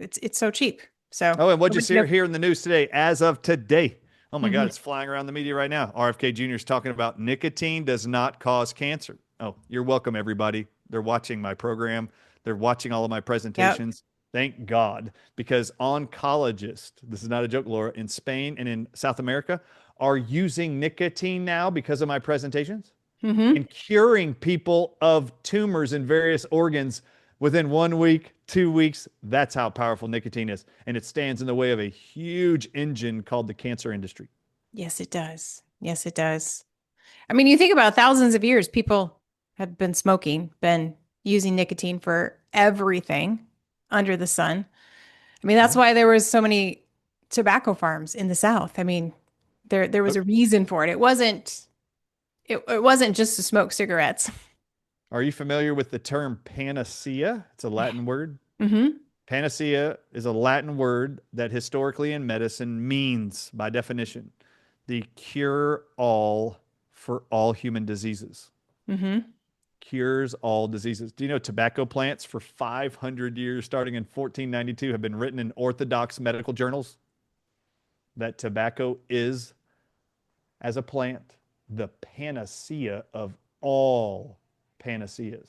it's so cheap. So Oh, and what'd you nobody, see no, here in the news today? As of today, oh my God, mhm. it's flying around the media right now. RFK Jr. is talking about nicotine does not cause cancer. Oh, you're welcome, everybody. They're watching my program. They're watching all of my Yep. presentations. Thank God, because oncologists, this is not a joke, Laura, in Spain and in South America are using nicotine now because of my presentations Hmm. and curing people of tumors in various organs within 1 week, 2 weeks. That's how powerful nicotine is. And it stands in the way of a huge engine called the cancer industry. Yes, it does. Yes, it does. I mean, you think about thousands of years, people have been smoking, been using nicotine for everything under the sun. I mean, that's Yeah. why there was so many tobacco farms in the South. I mean, there was But a reason for it. It wasn't just to smoke cigarettes. are you familiar with the term panacea? It's a Latin word. Hmm. Panacea is a Latin word that historically in medicine means, by definition, the cure all for all human diseases. Hmm. Cures all diseases. Do you know tobacco plants for 500 years, starting in 1492, have been written in orthodox medical journals that tobacco is, as a plant, the panacea of all panaceas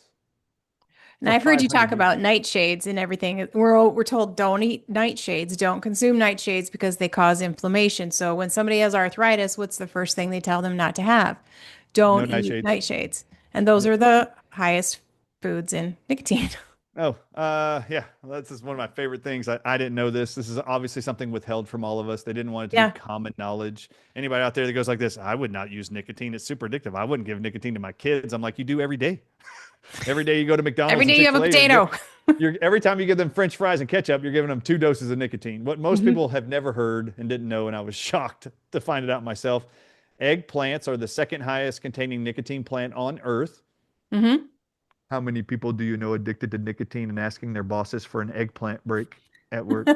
And for I've heard you talk 500 about years? nightshades and everything. We're told don't eat nightshades, don't consume nightshades because they cause inflammation. So when somebody has arthritis, what's the first thing they tell them not to have? No Don't eat nightshades. nightshades. And those Yep. are the highest foods in nicotine. Oh, yeah, this is one of my favorite things. I didn't know this. This is obviously something withheld from all of us. They didn't want it to be Yeah. common knowledge. Anybody out there that goes like this, I would not use nicotine. It's super addictive. I wouldn't give nicotine to my kids. I'm like, you do every day. Every day you go to Every McDonald's and day you have a Chick-fil-A, potato. every time you give them French fries and ketchup, you're giving them 2 doses of nicotine. What most Hmm. people have never heard and didn't know, and I was shocked to find it out myself. Eggplants are the second highest containing nicotine plant on Earth. Hmm. How many people do you know addicted to nicotine and asking their bosses for an eggplant break at work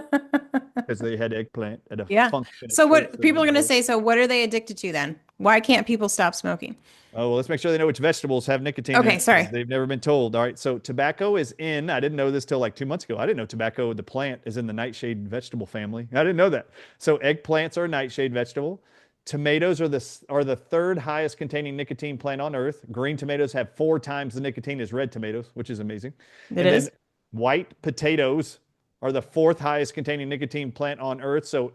because they had eggplant at a Yeah. function at So church what the people night are going to before? say, so what are they addicted to then? Why can't people stop smoking? Oh, well, let's make sure they know which vegetables have nicotine in Okay, it because sorry. they've never been told. All right. So tobacco is in, I didn't know this till like 2 months ago. I didn't know tobacco, the plant, is in the nightshade vegetable family. I didn't know that. So eggplants are a nightshade vegetable. Tomatoes are the third highest containing nicotine plant on earth. Green tomatoes have 4 times the nicotine as red tomatoes, which is amazing. It And then is. white potatoes are the fourth highest containing nicotine plant on earth. So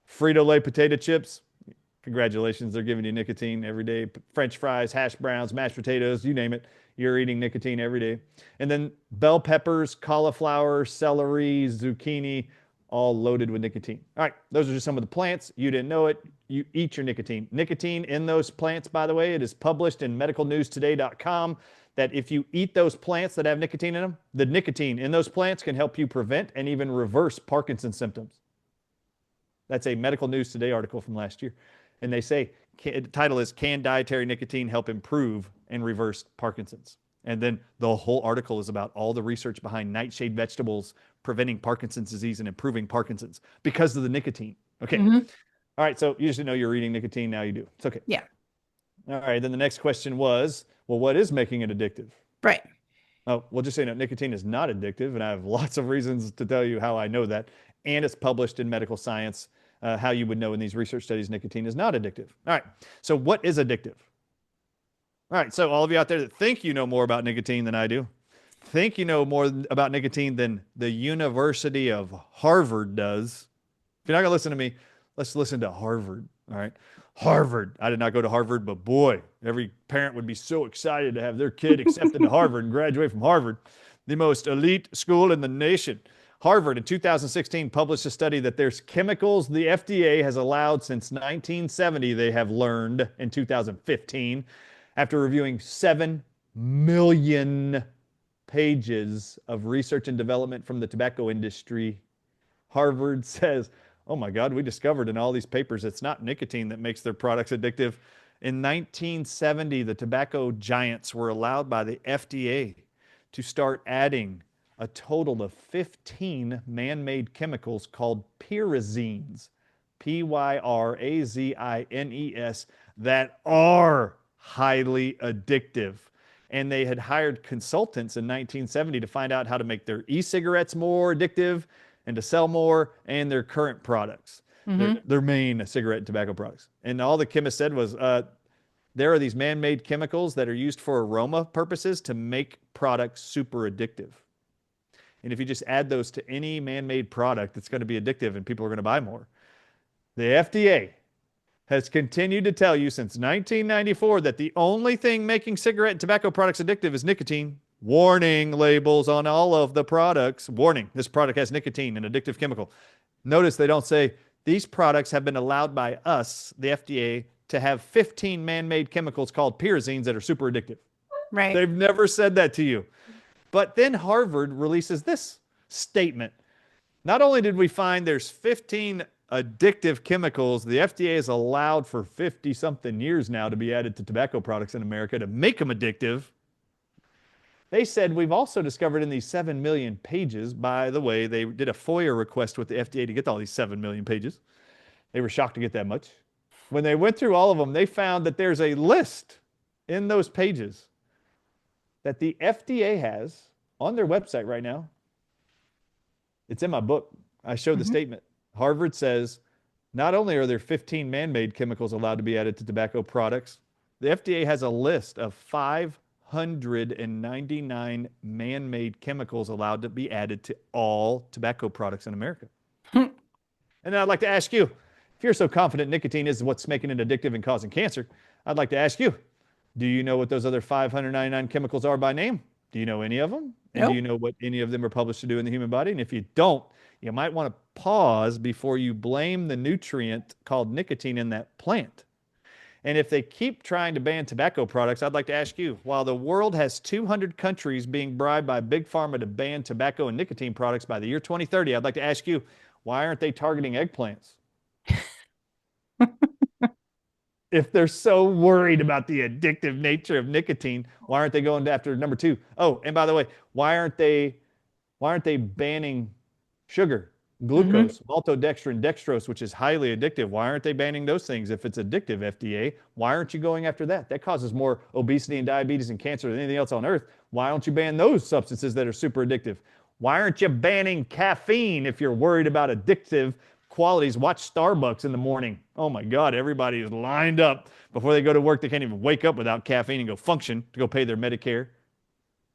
Frito-Lay potato chips, congratulations, they're giving you nicotine every day. French fries, hash browns, mashed potatoes, you name it, you're eating nicotine every day. And then bell peppers, cauliflower, celery, zucchini, all loaded with nicotine. All right, those are just some of the plants. You didn't know it. You eat your nicotine. Nicotine in those plants, by the way, it is published in medicalnewstoday.com that if you eat those plants that have nicotine in them, the nicotine in those plants can help you prevent and even reverse Parkinson's symptoms. That's a Medical News Today article from last year. And they say, the title is Can Dietary Nicotine Help Improve and Reverse Parkinson's? And then the whole article is about all the research behind nightshade vegetables preventing Parkinson's disease and improving Parkinson's because of the nicotine. Okay. Hmm. All right. So you just didn't know you're eating nicotine. Now you do. It's okay. Yeah. All right. Then the next question was, well, what is making it addictive? Right. Oh, well, just say no, nicotine is not addictive, and I have lots of reasons to tell you how I know that. And it's published in medical science, how you would know in these research studies nicotine is not addictive. All right, so what is addictive? All right, so all of you out there that think you know more about nicotine than I do, think you know more about nicotine than the University of Harvard does. If you're not going to listen to me, let's listen to Harvard. All right. Harvard. I did not go to Harvard, but boy, every parent would be so excited to have their kid accepted to Harvard and graduate from Harvard, the most elite school in the nation. Harvard in 2016 published a study that there's chemicals the FDA has allowed since 1970, they have learned in 2015, after reviewing 7 million pages of research and development from the tobacco industry. Harvard says, oh my God, we discovered in all these papers it's not nicotine that makes their products addictive. In 1970, the tobacco giants were allowed by the FDA to start adding a total of 15 man made chemicals called pyrazines, Pyrazines, that are highly addictive. And they had hired consultants in 1970 to find out how to make their e cigarettes more addictive and to sell more and their current products, Hmm. their main cigarette and tobacco products. And all the chemist said was, there are these man-made chemicals that are used for aroma purposes to make products super addictive. And if you just add those to any man-made product, it's going to be addictive and people are going to buy more. The FDA has continued to tell you since 1994 that the only thing making cigarette and tobacco products addictive is nicotine. Warning labels on all of the products. Warning, this product has nicotine, an addictive chemical. Notice they don't say these products have been allowed by us, the FDA, to have 15 man made chemicals called pyrazines that are super addictive. Right. They've never said that to you. But then Harvard releases this statement. Not only did we find there's 15 addictive chemicals the FDA has allowed for 50 something years now to be added to tobacco products in America to make them addictive, they said we've also discovered in these 7 million pages, by the way, they did a FOIA request with the FDA to get all these 7 million pages. They were shocked to get that much. When they went through all of them, they found that there's a list in those pages that the FDA has on their website right now. It's in my book. I showed the Hmm. statement. Harvard says not only are there 15 man made chemicals allowed to be added to tobacco products, the FDA has a list of 599 man made chemicals allowed to be added to all tobacco products in America. And then I'd like to ask you, if you're so confident nicotine is what's making it addictive and causing cancer, I'd like to ask you, do you know what those other 599 chemicals are by name? Do you know any of them? And do you Nope. know what any of them are published to do in the human body? And if you don't, you might want to pause before you blame the nutrient called nicotine in that plant. And if they keep trying to ban tobacco products, I'd like to ask you, while the world has 200 countries being bribed by Big Pharma to ban tobacco and nicotine products by the year 2030, I'd like to ask you, why aren't they targeting eggplants? If they're so worried about the addictive nature of nicotine, why aren't they going after number two? Oh, and by the way, why aren't they banning sugar, Hmm. glucose, maltodextrin, dextrose, which is highly addictive? Why aren't they banning those things if it's addictive, FDA? Why aren't you going after that? That causes more obesity and diabetes and cancer than anything else on earth. Why don't you ban those substances that are super addictive? Why aren't you banning caffeine if you're worried about addictive qualities? Watch Starbucks in the morning. Oh my God, everybody is lined up before they go to work. They can't even wake up without caffeine and go function to go pay their Medicare and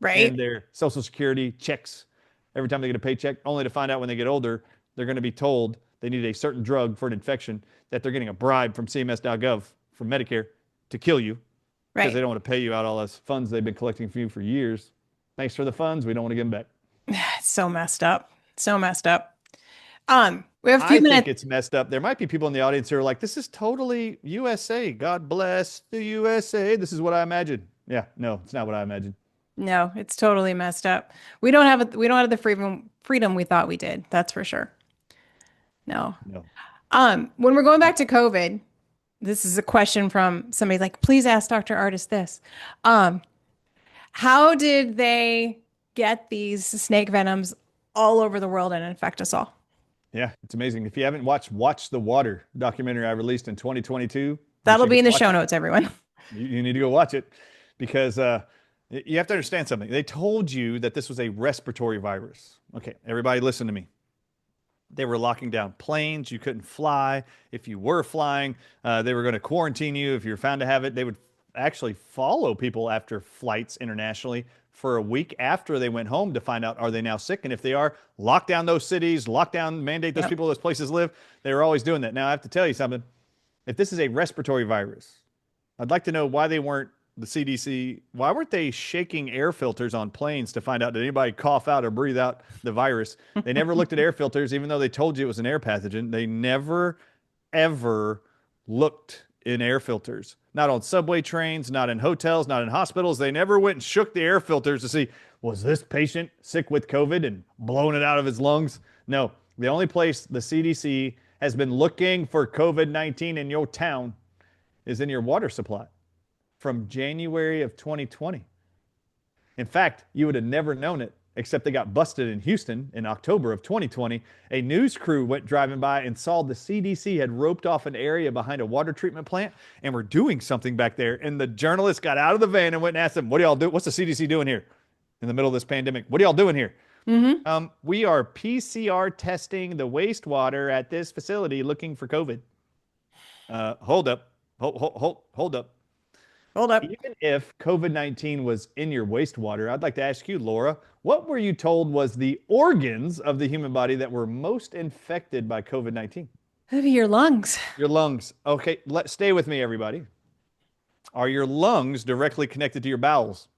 Right. their Social Security checks every time they get a paycheck, only to find out when they get older, they're going to be told they need a certain drug for an infection, that they're getting a bribe from CMS.gov, from Medicare, to kill you because they Right. don't want to pay you out all those funds they've been collecting from you for years. Thanks for the funds. We don't want to give them back. It's so messed up. So messed up. We have a few I think minutes. it's messed up. There might be people in the audience who are like, this is totally USA. God bless the USA. This is what I imagine. Yeah, no, it's not what I imagined. No, it's totally messed up. We don't have the freedom we thought we did. That's for sure. No. No. When we're going back to COVID, this is a question from somebody like, please ask Dr. Artist this. Um, how did they get these snake venoms all over the world and infect us all? Yeah, it's amazing. If you haven't watched Watch the Water documentary I released in 2022, you That'll should be go in the watch show it. notes, everyone. You need to go watch it because you have to understand something. They told you that this was a respiratory virus. Okay, everybody listen to me. They were locking down planes. You couldn't fly. If you were flying, they were going to quarantine you. If you're found to have it, they would actually follow people after flights internationally for a week after they went home to find out, are they now sick? And if they are, lock down those cities, lock down, mandate those Yep. people, those places live. They were always doing that. Now, I have to tell you something. If this is a respiratory virus, I'd like to know why they weren't the CDC. Why weren't they shaking air filters on planes to find out did anybody cough out or breathe out the virus? They never looked at air filters, even though they told you it was an air pathogen. They never, ever looked in air filters. Not on subway trains, not in hotels, not in hospitals. They never went and shook the air filters to see, was this patient sick with COVID and blowing it out of his lungs? No. The only place the CDC has been looking for COVID-19 in your town is in your water supply from January of 2020. In fact, you would have never known it, except they got busted in Houston in October of 2020. A news crew went driving by and saw the CDC had roped off an area behind a water treatment plant and were doing something back there. And the journalists got out of the van and went and asked them, what do y'all do? What's the CDC doing here in the middle of this pandemic? What are y'all doing here? Hmm. We are PCR testing the wastewater at this facility looking for COVID. Hold up. Hold up. Hold up. Even if COVID-19 was in your wastewater, I'd like to ask you, Laura, what were you told was the organs of the human body that were most infected by COVID-19? That'd be your lungs. Your lungs. Okay, stay with me, everybody. Are your lungs directly connected to your bowels?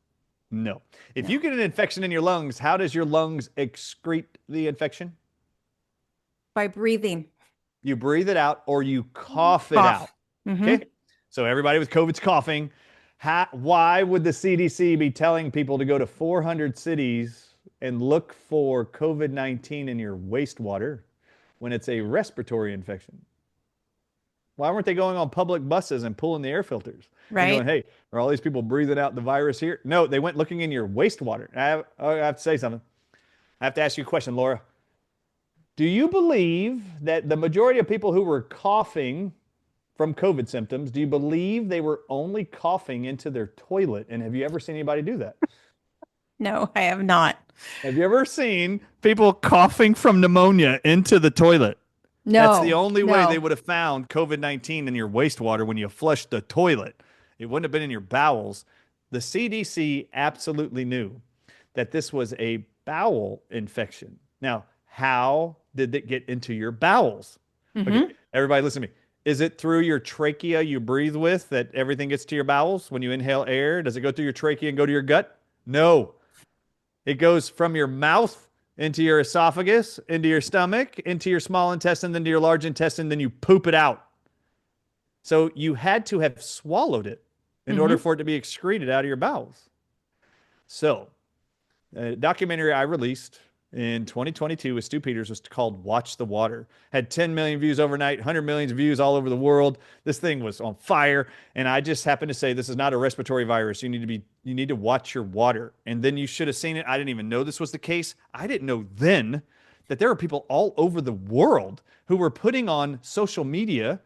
No. If No. you get an infection in your lungs, how does your lungs excrete the infection? By breathing. You breathe it out or you cough it out. Cough. Hmm. Okay. So everybody with COVID's coughing. Why would the CDC be telling people to go to 400 cities and look for COVID-19 in your wastewater when it's a respiratory infection? Why weren't they going on public buses and pulling the air filters and going, Right? hey, are all these people breathing out the virus here? No, they went looking in your wastewater. I have to say something. I have to ask you a question, Laura. Do you believe that the majority of people who were coughing from COVID symptoms, do you believe they were only coughing into their toilet? And have you ever seen anybody do that? No, I have not. Have you ever seen people coughing from pneumonia into the toilet? That's the No, only way they no. would have found COVID-19 in your wastewater when you flushed the toilet. It wouldn't have been in your bowels. The CDC absolutely knew that this was a bowel infection. Now, how did it get into your bowels? Okay, Hmm. everybody listen to me. Is it through your trachea you breathe with that everything gets to your bowels when you inhale air? Does it go through your trachea and go to your gut? No. It goes from your mouth into your esophagus, into your stomach, into your small intestine, then to your large intestine, then you poop it out. So you had to have swallowed it in order Hmm. for it to be excreted out of your bowels. So, a documentary I released in 2022 with Stu Peters was called Watch the Water. Had 10 million views overnight, 100 million views all over the world. This thing was on fire. And I just happened to say, this is not a respiratory virus. You need to watch your water. And then you should have seen it. I didn't even know this was the case. I didn't know then that there are people all over the world who were putting on social media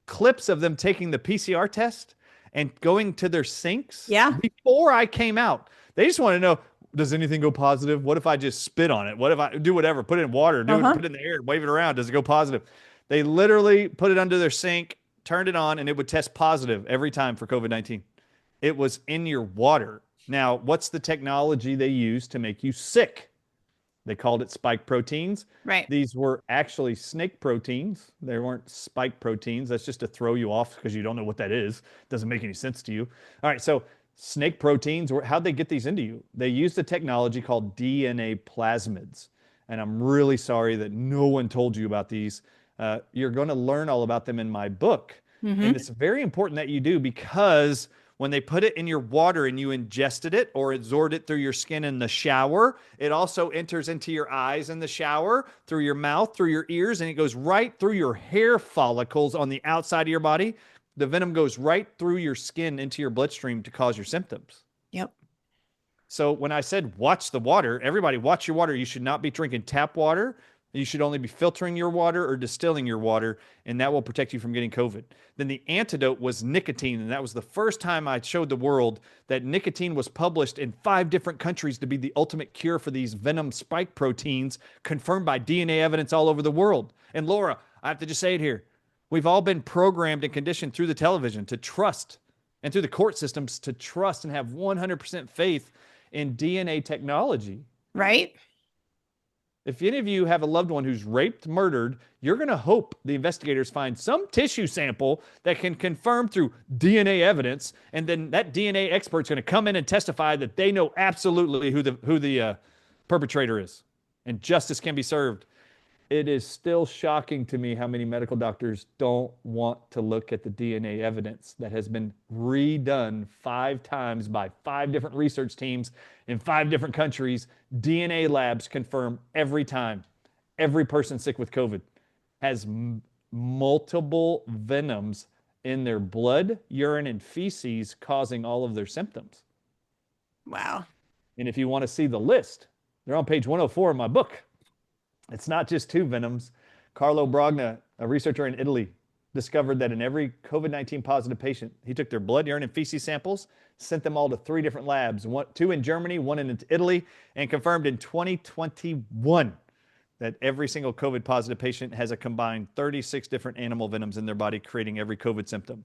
clips of them taking the PCR test and going to their sinks Yeah. before I came out. They just want to know, does anything go positive? What if I just spit on it? What if I do whatever, put it in water, do it, Uh-huh. put it in the air, wave it around? Does it go positive? They literally put it under their sink, turned it on, and it would test positive every time for COVID-19. It was in your water. Now, what's the technology they use to make you sick? They called it spike proteins. Right. These were actually snake proteins. They weren't spike proteins. That's just to throw you off because you don't know what that is. Doesn't make any sense to you. All right, so snake proteins, how'd they get these into you? They used a technology called DNA plasmids. And I'm really sorry that no one told you about these. You're going to learn all about them in my book. And Hmm. it's very important that you do because when they put it in your water and you ingested it or absorbed it through your skin in the shower, it also enters into your eyes in the shower, through your mouth, through your ears, and it goes right through your hair follicles on the outside of your body. The venom goes right through your skin into your bloodstream to cause your symptoms. Yep. So when I said watch the water, everybody watch your water. You should not be drinking tap water. You should only be filtering your water or distilling your water, and that will protect you from getting COVID. Then the antidote was nicotine, and that was the first time I showed the world that nicotine was published in 5 different countries to be the ultimate cure for these venom spike proteins, confirmed by DNA evidence all over the world. And Laura, I have to just say it here. We've all been programmed and conditioned through the television to trust and through the court systems to trust and have 100% faith in DNA technology. Right. If any of you have a loved one who's raped, murdered, you're going to hope the investigators find some tissue sample that can confirm through DNA evidence, and then that DNA expert's going to come in and testify that they know absolutely who the perpetrator is, and justice can be served. It is still shocking to me how many medical doctors don't want to look at the DNA evidence that has been redone 5 times by 5 different research teams in 5 different countries. DNA labs confirm every time every person sick with COVID has multiple venoms in their blood, urine, and feces causing all of their symptoms. Wow. And if you want to see the list, they're on page 104 in my book. It's not just 2 venoms. Carlo Brogna, a researcher in Italy, discovered that in every COVID-19 positive patient, he took their blood, urine, and feces samples, sent them all to 3 different labs, 2 in Germany, 1 in Italy, and confirmed in 2021 that every single COVID positive patient has a combined 36 different animal venoms in their body, creating every COVID symptom.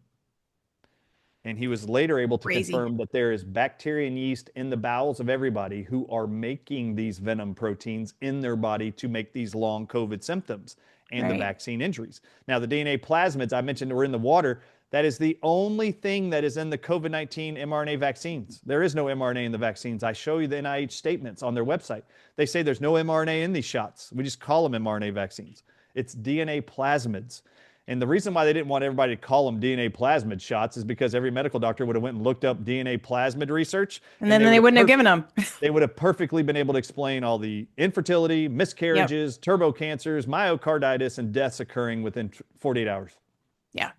And he was later able to Crazy. confirm that there is bacteria and yeast in the bowels of everybody who are making these venom proteins in their body to make these long COVID symptoms and the Right. vaccine injuries. Now, the DNA plasmids I mentioned were in the water. That is the only thing that is in the COVID-19 mRNA vaccines. There is no mRNA in the vaccines. I show you the NIH statements on their website. They say there's no mRNA in these shots. We just call them mRNA vaccines. It's DNA plasmids. And the reason why they didn't want everybody to call them DNA plasmid shots is because every medical doctor would have went and looked up DNA plasmid research, And and then they would they have wouldn't have given them. they would have perfectly been able to explain all the infertility, Yep. miscarriages, turbo cancers, myocarditis, and deaths occurring within 48 hours. Yeah.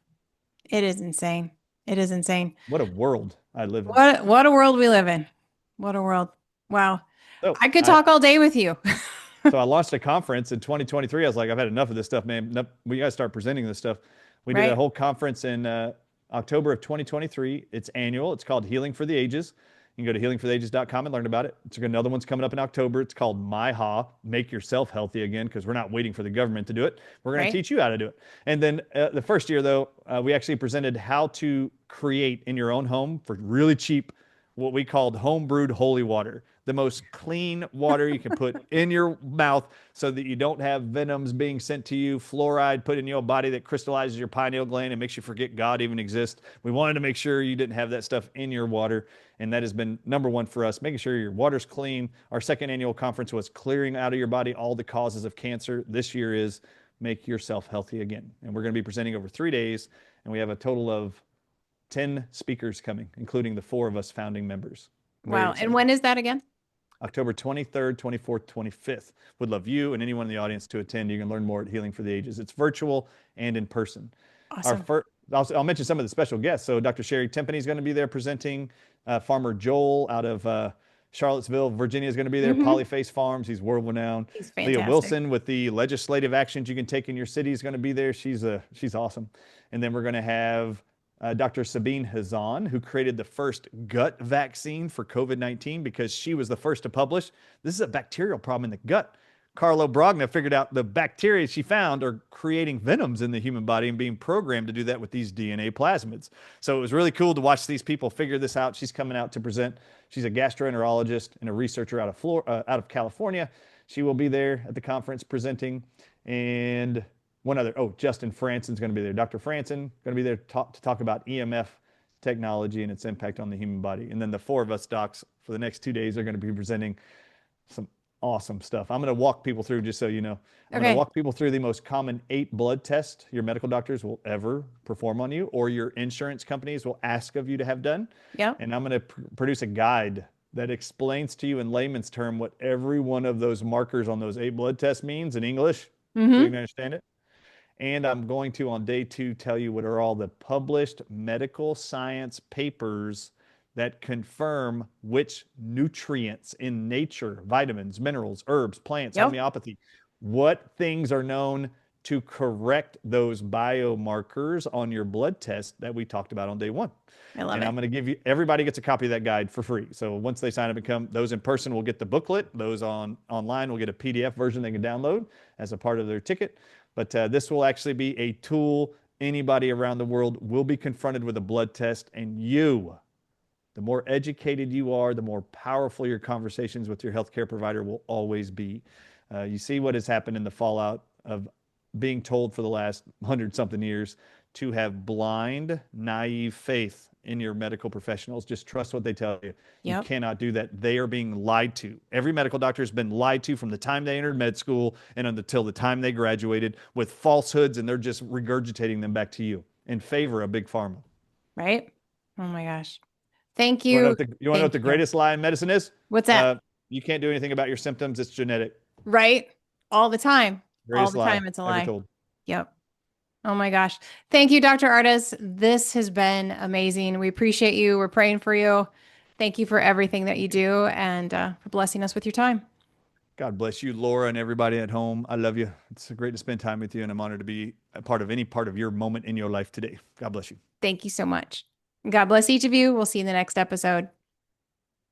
It is insane. It is insane. What a world I live in. What a world we live in. What a world. Wow. So I could I talk all day with you. so I launched a conference in 2023. I was like, I've had enough of this stuff, man. We got to start presenting this stuff. We did a Right. whole conference in October of 2023. It's annual. It's called Healing for the Ages. You can go to healingfortheages.com and learn about it. It's another one's coming up in October. It's called MyHa, Make Yourself Healthy Again, because we're not waiting for the government to do it. We're going to Right. teach you how to do it. And then the first year, though, we actually presented how to create in your own home for really cheap what we called home brewed holy water. the most clean water you can put in your mouth so that you don't have venoms being sent to you, fluoride put in your body that crystallizes your pineal gland and makes you forget God even exists. We wanted to make sure you didn't have that stuff in your water. And that has been number one for us, making sure your water's clean. Our second annual conference was clearing out of your body all the causes of cancer. This year is make yourself healthy again. And we're going to be presenting over 3 days. And we have a total of 10 speakers coming, including the 4 of us founding members. Very Wow. And excited. when is that again? October 23rd, 24th, 25th. Would love you and anyone in the audience to attend. You can learn more at Healing for the Ages. It's virtual and in person. Our Awesome. first, I'll mention some of the special guests. So Dr. Sherry Timpany is going to be there presenting. Farmer Joel out of Charlottesville, Virginia is going to be there. Hmm. Polyface Farms, he's world renowned. He's Leah fantastic. Wilson with the legislative actions you can take in your city is going to be there. She's awesome. And then we're going to have Dr. Sabine Hazan, who created the first gut vaccine for COVID-19 because she was the first to publish. This is a bacterial problem in the gut. Carlo Brogna figured out the bacteria she found are creating venoms in the human body and being programmed to do that with these DNA plasmids. So it was really cool to watch these people figure this out. She's coming out to present. She's a gastroenterologist and a researcher out of California. She will be there at the conference presenting. And one other, Justin Franson's going to be there. Dr. Franson going to be there to talk about EMF technology and its impact on the human body. And then the 4 of us docs for the next 2 days are going to be presenting some awesome stuff. I'm going to walk people through, just so you know. I'm going to Okay. walk people through the most common 8 blood tests your medical doctors will ever perform on you, or your insurance companies will ask of you to have done. Yep. And I'm going to produce a guide that explains to you in layman's term what every one of those markers on those 8 blood tests means in English, so you Hmm. can understand it. And I'm going to, on day 2, tell you what are all the published medical science papers that confirm which nutrients in nature, vitamins, minerals, herbs, plants, Yep. homeopathy, what things are known to correct those biomarkers on your blood test that we talked about on day 1. I love And it. I'm going to give you, everybody gets a copy of that guide for free. So once they sign up and come, those in person will get the booklet. Those online will get a PDF version they can download as a part of their ticket. But this will actually be a tool. Anybody around the world will be confronted with a blood test, and the more educated you are, the more powerful your conversations with your healthcare provider will always be. You see what has happened in the fallout of being told for the last 100-something years to have blind, naive faith in your medical professionals. Just trust what they tell you. You Yep. cannot do that. They are being lied to. Every medical doctor has been lied to from the time they entered med school and until the time they graduated with falsehoods, and they're just regurgitating them back to you in favor of Big Pharma. Right. Oh my gosh. Thank You want to know you. what the Thank you. greatest lie in medicine is? What's that? Uh, you can't do anything about your symptoms. It's genetic. Right. All the time. All Greatest the lie time. It's a ever lie. told. Yep. Oh my gosh. Thank you, Dr. Ardis. This has been amazing. We appreciate you. We're praying for you. Thank you for everything that you do and for blessing us with your time. God bless you, Laura, and everybody at home. I love you. It's great to spend time with you, and I'm honored to be a part of any part of your moment in your life today. God bless you. Thank you so much. God bless each of you. We'll see you in the next episode.